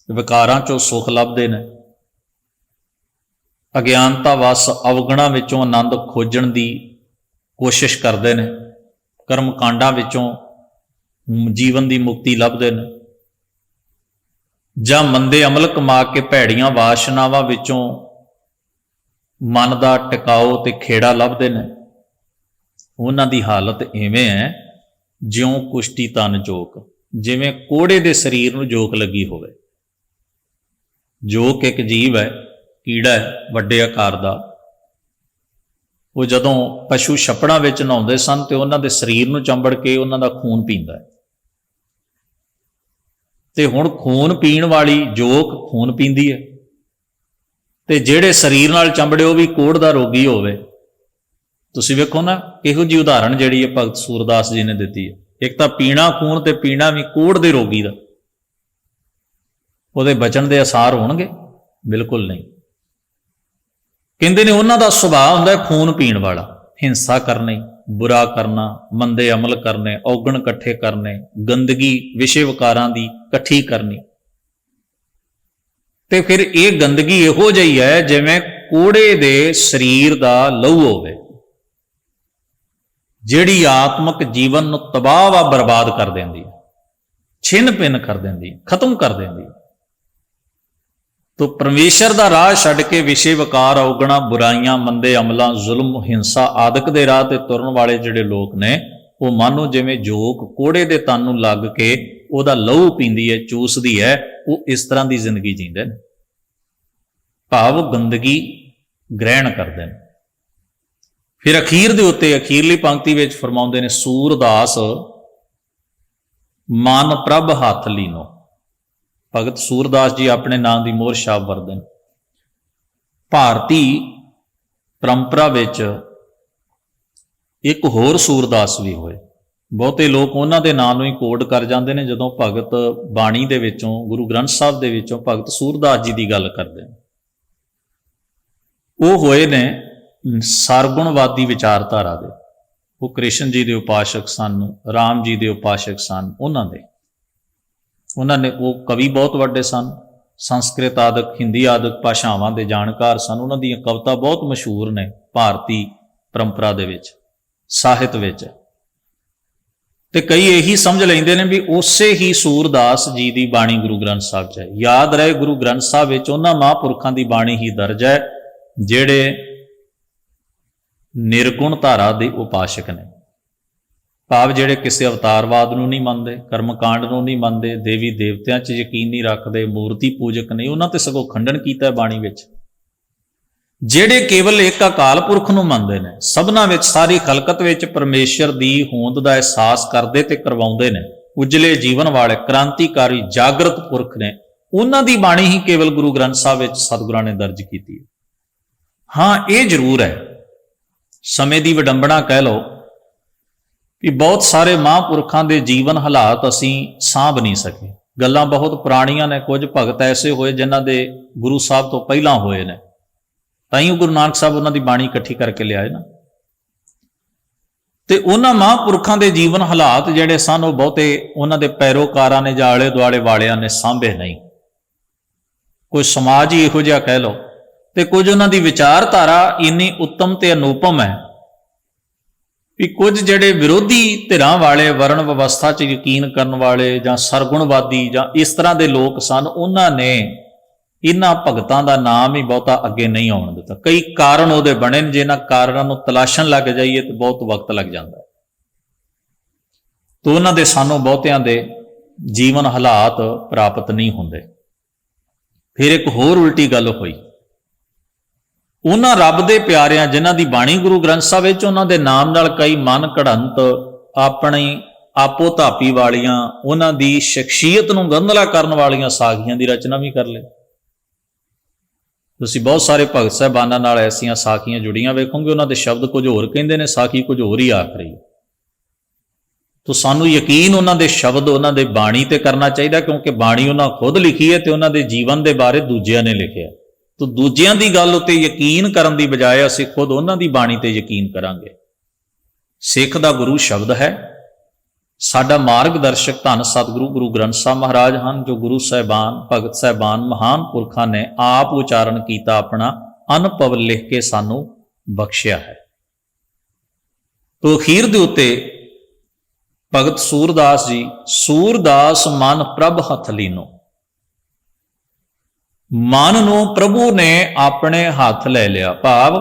ਵਿਕਾਰਾਂ ਚੋਂ ਸੁਖ ਲੱਭਦੇ ਨੇ, ਅਗਿਆਨਤਾ ਵਸ ਅਵਗੁਣਾਂ ਵਿੱਚੋਂ ਆਨੰਦ ਖੋਜਣ ਦੀ ਕੋਸ਼ਿਸ਼ ਕਰਦੇ ਨੇ, ਕਰਮ ਕਾਂਡਾਂ ਵਿੱਚੋਂ ਜੀਵਨ ਦੀ ਮੁਕਤੀ ਲੱਭਦੇ ਨੇ, ਜਾਂ ਮੰਦੇ ਅਮਲ ਕਮਾ ਕੇ ਭੈੜੀਆਂ ਵਾਸ਼ਨਾਵਾਂ ਵਿੱਚੋਂ ਮਨ ਦਾ ਟਿਕਾਓ ਤੇ ਖੇੜਾ ਲੱਭਦੇ ਨੇ। ਉਹਨਾਂ ਦੀ ਹਾਲਤ ਇਵੇਂ ਹੈ ਜਿਉਂ ਕੁਸ਼ਤੀ ਤਨ ਜੋਕ, ਜਿਵੇਂ ਕੋੜੇ ਦੇ ਸਰੀਰ ਨੂੰ ਜੋਕ ਲੱਗੀ ਹੋਵੇ। ਜੋਕ ਇੱਕ ਜੀਵ ਹੈ, ਕੀੜਾ ਹੈ ਵੱਡੇ ਆਕਾਰ ਦਾ। ਉਹ ਜਦੋਂ ਪਸ਼ੂ ਛੱਪੜਾਂ ਵਿੱਚ ਨਹਾਉਂਦੇ ਸਨ ਤੇ ਉਹਨਾਂ ਦੇ ਸਰੀਰ ਨੂੰ ਚੰਬੜ ਕੇ ਉਹਨਾਂ ਦਾ ਖੂਨ ਪੀਂਦਾ ਹੈ। ਤੇ ਹੁਣ ਖੂਨ ਪੀਣ ਵਾਲੀ ਜੋਕ ਖੂਨ ਪੀਂਦੀ ਹੈ, ਤੇ ਜਿਹੜੇ ਸਰੀਰ ਨਾਲ ਚੰਬੜੇ ਉਹ ਵੀ ਕੋੜ ਦਾ ਰੋਗੀ ਹੋਵੇ। ਤੁਸੀਂ ਵੇਖੋ ਨਾ ਇਹੋ ਜਿਹੀ ਉਦਾਹਰਣ ਜਿਹੜੀ ਹੈ ਭਗਤ ਸੂਰਦਾਸ ਜੀ ਨੇ ਦਿੱਤੀ ਹੈ। ਇੱਕ ਤਾਂ ਪੀਣਾ ਖੂਨ ਤੇ ਪੀਣਾ ਵੀ ਕੋੜ ਦੇ ਰੋਗੀ ਦਾ, ਉਹਦੇ ਬਚਣ ਦੇ ਅਸਾਰ ਹੋਣਗੇ? ਬਿਲਕੁਲ ਨਹੀਂ। ਕਹਿੰਦੇ ਨੇ ਉਹਨਾਂ ਦਾ ਸੁਭਾਅ ਹੁੰਦਾ ਖੂਨ ਪੀਣ ਵਾਲਾ, ਹਿੰਸਾ ਕਰਨੀ, ਬੁਰਾ ਕਰਨਾ, ਮੰਦੇ ਅਮਲ ਕਰਨੇ, ਔਗਣ ਇਕੱਠੇ ਕਰਨੇ, ਗੰਦਗੀ ਵਿਸ਼ੇ ਵਿਕਾਰਾਂ ਦੀ ਇਕੱਠੀ ਕਰਨੀ। ਤੇ ਫਿਰ ਇਹ ਗੰਦਗੀ ਇਹੋ ਜਿਹੀ ਹੈ ਜਿਵੇਂ ਕੋੜੇ ਦੇ ਸਰੀਰ ਦਾ ਲਹੂ ਹੋਵੇ, ਜਿਹੜੀ ਆਤਮਕ ਜੀਵਨ ਨੂੰ ਤਬਾਹ ਬਰਬਾਦ ਕਰ ਦਿੰਦੀ ਹੈ, ਛਿੰਨ ਭਿੰਨ ਕਰ ਦਿੰਦੀ ਹੈ, ਖਤਮ ਕਰ ਦਿੰਦੀ ਹੈ। ਤੋ ਪਰਮੇਸ਼ਰ ਦਾ ਰਾਹ ਛੱਡ ਕੇ ਵਿਸ਼ੇ ਵਿਕਾਰ, ਔਗਣਾ, ਬੁਰਾਈਆਂ, ਮੰਦੇ ਅਮਲਾਂ, ਜ਼ੁਲਮ, ਹਿੰਸਾ ਆਦਿਕ ਦੇ ਰਾਹ ਤੇ ਤੁਰਨ ਵਾਲੇ ਜਿਹੜੇ ਲੋਕ ਨੇ, ਉਹ ਮਾਨੋ ਜਿਵੇਂ ਜੋਕ ਕੋੜੇ ਦੇ ਤਨ ਨੂੰ ਲੱਗ ਕੇ ਉਹਦਾ ਲਹੂ ਪੀਂਦੀ ਹੈ, ਚੂਸਦੀ ਹੈ, ਉਹ ਇਸ ਤਰ੍ਹਾਂ ਦੀ ਜ਼ਿੰਦਗੀ ਜੀਂਦੇ ਨੇ, ਭਾਵ ਗੰਦਗੀ ਗ੍ਰਹਿਣ ਕਰਦੇ ਨੇ। ਫਿਰ ਅਖੀਰ ਦੇ ਉੱਤੇ ਅਖੀਰਲੀ ਪੰਕਤੀ ਵਿੱਚ ਫਰਮਾਉਂਦੇ ਨੇ, ਸੂਰਦਾਸ ਮਨ ਪ੍ਰਭ ਹੱਥ ਲੀਨੋ। ਭਗਤ ਸੂਰਦਾਸ ਜੀ ਆਪਣੇ ਨਾਂ ਦੀ ਮੋਹਰ ਛਾਪ ਵਰਤਦੇ ਨੇ। ਭਾਰਤੀ ਪਰੰਪਰਾ ਵਿੱਚ ਇੱਕ ਹੋਰ ਸੂਰਦਾਸ ਵੀ ਹੋਏ। ਬਹੁਤੇ ਲੋਕ ਉਹਨਾਂ ਦੇ ਨਾਂ ਨੂੰ ਹੀ ਕੋਡ ਕਰ ਜਾਂਦੇ ਨੇ ਜਦੋਂ ਭਗਤ ਬਾਣੀ ਦੇ ਵਿੱਚੋਂ, ਗੁਰੂ ਗ੍ਰੰਥ ਸਾਹਿਬ ਦੇ ਵਿੱਚੋਂ ਭਗਤ ਸੂਰਦਾਸ ਜੀ ਦੀ ਗੱਲ ਕਰਦੇ ਨੇ। ਉਹ ਹੋਏ ਨੇ ਸਰਗੁਣਵਾਦੀ ਵਿਚਾਰਧਾਰਾ ਦੇ। ਉਹ ਕ੍ਰਿਸ਼ਨ ਜੀ ਦੇ ਉਪਾਸ਼ਕ ਸਨ, ਰਾਮ ਜੀ ਦੇ ਉਪਾਸ਼ਕ ਸਨ। ਉਹਨਾਂ ਨੇ ਉਹ ਕਵੀ ਬਹੁਤ ਵੱਡੇ ਸਨ, ਸੰਸਕ੍ਰਿਤ ਆਦਿਕ, ਹਿੰਦੀ ਆਦਿਕ ਭਾਸ਼ਾਵਾਂ ਦੇ ਜਾਣਕਾਰ ਸਨ। ਉਹਨਾਂ ਦੀਆਂ ਕਵਿਤਾ ਬਹੁਤ ਮਸ਼ਹੂਰ ਨੇ ਭਾਰਤੀ ਪਰੰਪਰਾ ਦੇ ਵਿੱਚ, ਸਾਹਿਤ ਵਿੱਚ। ਤੇ ਕਈ ਇਹੀ ਸਮਝ ਲੈਂਦੇ ਨੇ ਵੀ ਉਸੇ ਹੀ ਸੂਰਦਾਸ ਜੀ ਦੀ ਬਾਣੀ ਗੁਰੂ ਗ੍ਰੰਥ ਸਾਹਿਬ 'ਚ ਹੈ। ਯਾਦ ਰਹੇ, ਗੁਰੂ ਗ੍ਰੰਥ ਸਾਹਿਬ ਵਿੱਚ ਉਹਨਾਂ ਮਹਾਂਪੁਰਖਾਂ ਦੀ ਬਾਣੀ ਹੀ ਦਰਜ ਹੈ ਜਿਹੜੇ ਨਿਰਗੁਣ ਧਾਰਾ ਦੇ ਉਪਾਸ਼ਕ ਨੇ, ਭਾਵ ਜਿਹੜੇ ਕਿਸੇ ਅਵਤਾਰਵਾਦ ਨੂੰ ਨਹੀਂ ਮੰਨਦੇ, ਕਰਮਕਾਂਡ ਨੂੰ ਨਹੀਂ ਮੰਨਦੇ, ਦੇਵੀ ਦੇਵਤਿਆਂ 'ਚ ਯਕੀਨ ਨਹੀਂ ਰੱਖਦੇ, ਮੂਰਤੀ ਪੂਜਕ ਨਹੀਂ। ਉਹਨਾਂ ਤੇ ਸਗੋਂ ਖੰਡਨ ਕੀਤਾ ਬਾਣੀ ਵਿੱਚ। ਜਿਹੜੇ ਕੇਵਲ ਇੱਕ ਅਕਾਲ ਪੁਰਖ ਨੂੰ ਮੰਨਦੇ ਨੇ, ਸਭਨਾਂ ਵਿੱਚ, ਸਾਰੀ ਖਲਕਤ ਵਿੱਚ ਪਰਮੇਸ਼ਰ ਦੀ ਹੋਂਦ ਦਾ ਅਹਿਸਾਸ ਕਰਦੇ ਤੇ ਕਰਵਾਉਂਦੇ ਨੇ, ਉਜਲੇ ਜੀਵਨ ਵਾਲੇ ਕ੍ਰਾਂਤੀਕਾਰੀ ਜਾਗਰਤ ਪੁਰਖ ਨੇ, ਉਹਨਾਂ ਦੀ ਬਾਣੀ ਹੀ ਕੇਵਲ ਗੁਰੂ ਗ੍ਰੰਥ ਸਾਹਿਬ ਵਿੱਚ ਸਤਿਗੁਰਾਂ ਨੇ ਦਰਜ ਕੀਤੀ ਹੈ। ਹਾਂ, ਇਹ ਜ਼ਰੂਰ ਹੈ, ਸਮੇਂ ਦੀ ਵਿਡੰਬਣਾ ਕਹਿ ਲਓ ਕਿ ਬਹੁਤ ਸਾਰੇ ਮਹਾਂਪੁਰਖਾਂ ਦੇ ਜੀਵਨ ਹਾਲਾਤ ਅਸੀਂ ਸਾਂਭ ਨਹੀਂ ਸਕੇ। ਗੱਲਾਂ ਬਹੁਤ ਪੁਰਾਣੀਆਂ ਨੇ। ਕੁਝ ਭਗਤ ਐਸੇ ਹੋਏ ਜਿਨ੍ਹਾਂ ਦੇ ਗੁਰੂ ਸਾਹਿਬ ਤੋਂ ਪਹਿਲਾਂ ਹੋਏ ਨੇ, ਤਾਂ ਹੀ ਗੁਰੂ ਨਾਨਕ ਸਾਹਿਬ ਉਹਨਾਂ ਦੀ ਬਾਣੀ ਇਕੱਠੀ ਕਰਕੇ ਲਿਆਏ ਨਾ। ਤੇ ਉਹਨਾਂ ਮਹਾਂਪੁਰਖਾਂ ਦੇ ਜੀਵਨ ਹਾਲਾਤ ਜਿਹੜੇ ਸਨ, ਉਹ ਬਹੁਤੇ ਉਹਨਾਂ ਦੇ ਪੈਰੋਕਾਰਾਂ ਨੇ ਜਾਂ ਆਲੇ ਦੁਆਲੇ ਵਾਲਿਆਂ ਨੇ ਸਾਂਭੇ ਨਹੀਂ। ਕੋਈ ਸਮਾਜ ਹੀ ਇਹੋ ਜਿਹਾ ਕਹਿ ਲਓ, ਤੇ ਕੁਝ ਉਹਨਾਂ ਦੀ ਵਿਚਾਰਧਾਰਾ ਇੰਨੀ ਉੱਤਮ ਤੇ ਅਨੂਪਮ ਹੈ ਵੀ ਕੁਝ ਜਿਹੜੇ ਵਿਰੋਧੀ ਧਿਰਾਂ ਵਾਲੇ, ਵਰਣ ਵਿਵਸਥਾ 'ਚ ਯਕੀਨ ਕਰਨ ਵਾਲੇ ਜਾਂ ਸਰਗੁਣਵਾਦੀ ਜਾਂ ਇਸ ਤਰ੍ਹਾਂ ਦੇ ਲੋਕ ਸਨ, ਉਹਨਾਂ ਨੇ ਇਹਨਾਂ ਭਗਤਾਂ ਦਾ ਨਾਮ ਹੀ ਬਹੁਤਾ ਅੱਗੇ ਨਹੀਂ ਆਉਣ ਦਿੱਤਾ। ਕਈ ਕਾਰਨ ਉਹਦੇ ਬਣੇ ਨੇ, ਜੇ ਇਹਨਾਂ ਕਾਰਨਾਂ ਨੂੰ ਤਲਾਸ਼ਣ ਲੱਗ ਜਾਈਏ ਤਾਂ ਬਹੁਤ ਵਕਤ ਲੱਗ ਜਾਂਦਾ ਹੈ। ਤਾਂ ਉਹਨਾਂ ਦੇ ਸਾਨੂੰ ਬਹੁਤਿਆਂ ਦੇ ਜੀਵਨ ਹਾਲਾਤ ਪ੍ਰਾਪਤ ਨਹੀਂ ਹੁੰਦੇ। ਫਿਰ ਇੱਕ ਹੋਰ ਉਲਟੀ ਗੱਲ ਹੋਈ, ਉਹਨਾਂ ਰੱਬ ਦੇ ਪਿਆਰਿਆਂ ਜਿਨ੍ਹਾਂ ਦੀ ਬਾਣੀ ਗੁਰੂ ਗ੍ਰੰਥ ਸਾਹਿਬ ਵਿੱਚ, ਉਹਨਾਂ ਦੇ ਨਾਮ ਨਾਲ ਕਈ ਮਨ ਘੜੰਤ, ਆਪਣੀ ਆਪੋ ਧਾਪੀ ਵਾਲੀਆਂ, ਉਹਨਾਂ ਦੀ ਸ਼ਖਸੀਅਤ ਨੂੰ ਗੰਧਲਾ ਕਰਨ ਵਾਲੀਆਂ ਸਾਖੀਆਂ ਦੀ ਰਚਨਾ ਵੀ ਕਰ ਲਈ। ਤੁਸੀਂ ਬਹੁਤ ਸਾਰੇ ਭਗਤ ਸਾਹਿਬਾਨਾਂ ਨਾਲ ਐਸੀਆਂ ਸਾਖੀਆਂ ਜੁੜੀਆਂ ਵੇਖੋਗੇ, ਉਹਨਾਂ ਦੇ ਸ਼ਬਦ ਕੁਝ ਹੋਰ ਕਹਿੰਦੇ ਨੇ, ਸਾਖੀ ਕੁਝ ਹੋਰ ਹੀ ਆਖ ਰਹੀ। ਤਾਂ ਸਾਨੂੰ ਯਕੀਨ ਉਹਨਾਂ ਦੇ ਸ਼ਬਦ, ਉਹਨਾਂ ਦੇ ਬਾਣੀ ਤੇ ਕਰਨਾ ਚਾਹੀਦਾ, ਕਿਉਂਕਿ ਬਾਣੀ ਉਹਨਾਂ ਖੁਦ ਲਿਖੀ ਹੈ ਤੇ ਉਹਨਾਂ ਦੇ ਜੀਵਨ ਦੇ ਬਾਰੇ ਦੂਜਿਆਂ ਨੇ ਲਿਖਿਆ। ਤਾਂ ਦੂਜਿਆਂ ਦੀ ਗੱਲ ਉੱਤੇ ਯਕੀਨ ਕਰਨ ਦੀ ਬਜਾਏ ਅਸੀਂ ਖੁਦ ਉਹਨਾਂ ਦੀ ਬਾਣੀ ਤੇ ਯਕੀਨ ਕਰਾਂਗੇ। ਸਿੱਖ ਦਾ ਗੁਰੂ ਸ਼ਬਦ ਹੈ, ਸਾਡਾ ਮਾਰਗਦਰਸ਼ਕ ਧੰਨ ਸਤਿਗੁਰੂ ਗੁਰੂ ਗ੍ਰੰਥ ਸਾਹਿਬ ਮਹਾਰਾਜ ਹਨ, ਜੋ ਗੁਰੂ ਸਾਹਿਬਾਨ, ਭਗਤ ਸਾਹਿਬਾਨ, ਮਹਾਨ ਪੁਰਖਾਂ ਨੇ ਆਪ ਉਚਾਰਨ ਕੀਤਾ, ਆਪਣਾ ਅਨੁਭਵ ਲਿਖ ਕੇ ਸਾਨੂੰ ਬਖਸ਼ਿਆ ਹੈ। ਤੋਂ ਅਖੀਰ ਦੇ ਉੱਤੇ ਭਗਤ ਸੂਰਦਾਸ ਜੀ, ਸੂਰਦਾਸ ਮਨ ਪ੍ਰਭ ਹੱਥ ਲੀਨੋ, ਮਨ ਨੂੰ ਪ੍ਰਭੂ ਨੇ ਆਪਣੇ ਹੱਥ ਲੈ ਲਿਆ। ਭਾਵ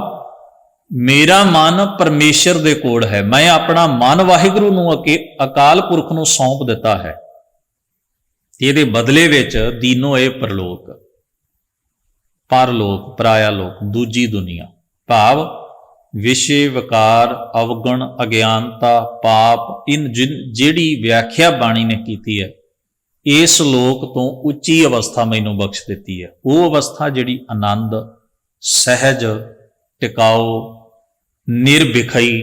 ਮੇਰਾ ਮਨ ਪਰਮੇਸ਼ਰ ਦੇ ਕੋਲ ਹੈ, ਮੈਂ ਆਪਣਾ ਮਨ ਵਾਹਿਗੁਰੂ ਨੂੰ, ਅਕਾਲ ਪੁਰਖ ਨੂੰ ਸੌਂਪ ਦਿੱਤਾ ਹੈ। ਇਹਦੇ ਬਦਲੇ ਵਿੱਚ ਦੀਨੋ ਇਹ ਪਰਲੋਕ, ਪਰਲੋਕ, ਪਰਾਇਆ ਲੋਕ, ਦੂਜੀ ਦੁਨੀਆ। ਭਾਵ ਵਿਸ਼ੇ, ਵਿਕਾਰ, ਅਵਗਣ, ਅਗਿਆਨਤਾ, ਪਾਪ, ਜਿਹੜੀ ਵਿਆਖਿਆ ਬਾਣੀ ਨੇ ਕੀਤੀ ਹੈ, ਇਸ ਲੋਕ ਤੋਂ ਉੱਚੀ ਅਵਸਥਾ ਮੈਨੂੰ ਬਖਸ਼ ਦਿੱਤੀ ਹੈ। ਉਹ ਅਵਸਥਾ ਜਿਹੜੀ ਆਨੰਦ, ਸਹਿਜ, ਟਿਕਾਊ, ਨਿਰਵਿਖਈ,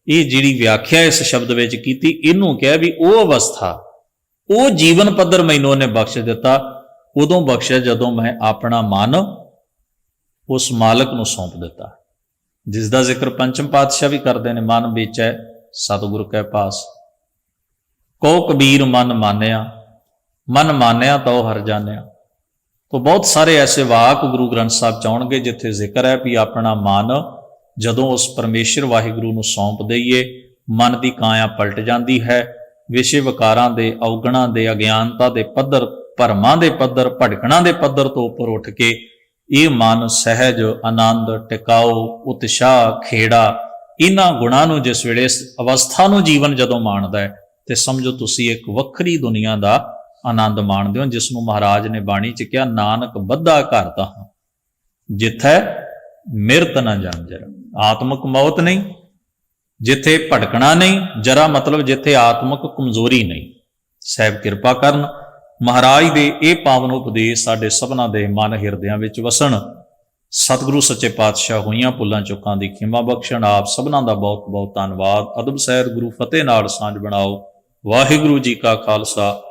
ਇਹ ਜਿਹੜੀ ਵਿਆਖਿਆ ਇਸ ਸ਼ਬਦ ਵਿੱਚ ਕੀਤੀ, ਇਹਨੂੰ ਕਿਹਾ ਵੀ ਉਹ ਅਵਸਥਾ, ਉਹ ਜੀਵਨ ਪੱਧਰ ਮੈਨੂੰ ਉਹਨੇ ਬਖਸ਼ ਦਿੱਤਾ। ਉਦੋਂ ਬਖਸ਼ਿਆ ਜਦੋਂ ਮੈਂ ਆਪਣਾ ਮਨ ਉਸ ਮਾਲਕ ਨੂੰ ਸੌਂਪ ਦਿੱਤਾ, ਜਿਸ ਦਾ ਜ਼ਿਕਰ ਪੰਚਮ ਪਾਤਸ਼ਾਹ ਵੀ ਕਰਦੇ ਨੇ, ਮਨ ਵੇਚੈ ਸਤਿਗੁਰ ਕੈ ਪਾਸ, ਕਉ ਕਬੀਰ ਮਨ ਮਾਨਿਆ, ਮਨ ਮਾਨਿਆ ਤਉ ਹਰਿ ਜਾਣਿਆ। ਤਾਂ ਬਹੁਤ ਸਾਰੇ ਐਸੇ ਵਾਕ ਗੁਰੂ ਗ੍ਰੰਥ ਸਾਹਿਬ 'ਚ ਆਉਣਗੇ ਜਿੱਥੇ ਜ਼ਿਕਰ ਹੈ ਵੀ ਆਪਣਾ ਮਨ ਜਦੋਂ ਉਸ ਪਰਮੇਸ਼ਰ ਵਾਹਿਗੁਰੂ ਨੂੰ ਸੌਂਪ ਦਈਏ, ਮਨ ਦੀ ਕਾਇਆ ਪਲਟ ਜਾਂਦੀ ਹੈ। ਵਿਸ਼ੇ ਵਿਕਾਰਾਂ ਦੇ, ਅਵਗਣਾਂ ਦੇ, ਅਗਿਆਨਤਾ ਦੇ ਪੱਧਰ, ਭਰਮਾਂ ਦੇ ਪੱਧਰ, ਭਟਕਣਾਂ ਦੇ ਪੱਧਰ ਤੋਂ ਉੱਪਰ ਉੱਠ ਕੇ ਇਹ ਮਨ ਸਹਿਜ, ਆਨੰਦ, ਟਿਕਾਊ, ਉਤਸ਼ਾਹ, ਖੇੜਾ, ਇਹਨਾਂ ਗੁਣਾਂ ਨੂੰ ਜਿਸ ਵੇਲੇ, ਇਸ ਅਵਸਥਾ ਨੂੰ ਜੀਵਨ ਜਦੋਂ ਮਾਣਦਾ ਹੈ, ਤੇ ਸਮਝੋ ਤੁਸੀਂ ਇੱਕ ਵੱਖਰੀ ਦੁਨੀਆ ਦਾ ਆਨੰਦ ਮਾਣਦੇ ਹੋ, ਜਿਸ ਨੂੰ ਮਹਾਰਾਜ ਨੇ ਬਾਣੀ 'ਚ ਕਿਹਾ, ਨਾਨਕ ਬੱਧਾ ਘਰ ਤਾਹਾਂ ਜਿੱਥੈ ਮਿਰਤ ਨਾ ਜੰਜਰ। ਆਤਮਕ ਮੌਤ ਨਹੀਂ, ਜਿੱਥੇ ਭਟਕਣਾ ਨਹੀਂ, ਜਰਾ ਮਤਲਬ ਜਿੱਥੇ ਆਤਮਕ ਕਮਜ਼ੋਰੀ ਨਹੀਂ। ਸਾਹਿਬ ਕਿਰਪਾ ਕਰਨ, ਮਹਾਰਾਜ ਦੇ ਇਹ ਪਾਵਨ ਉਪਦੇਸ਼ ਸਾਡੇ ਸਭਨਾਂ ਦੇ ਮਨ ਹਿਰਦਿਆਂ ਵਿੱਚ ਵਸਣ। ਸਤਿਗੁਰੂ ਸੱਚੇ ਪਾਤਸ਼ਾਹ ਹੋਈਆਂ ਭੁੱਲਾਂ ਚੁੱਕਾਂ ਦੀ ਖਿਮਾ ਬਖਸ਼ਣ। ਆਪ ਸਭਨਾਂ ਦਾ ਬਹੁਤ ਬਹੁਤ ਧੰਨਵਾਦ। ਅਦਬ ਸਹਿਤ ਗੁਰੂ ਫਤਿਹ ਨਾਲ ਸਾਂਝ ਬਣਾਓ। ਵਾਹਿਗੁਰੂ ਜੀ ਕਾ ਖਾਲਸਾ,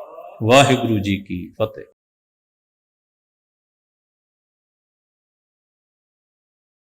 ਵਾਹਿਗੁਰੂ ਜੀ ਕੀ ਫਤਿਹ।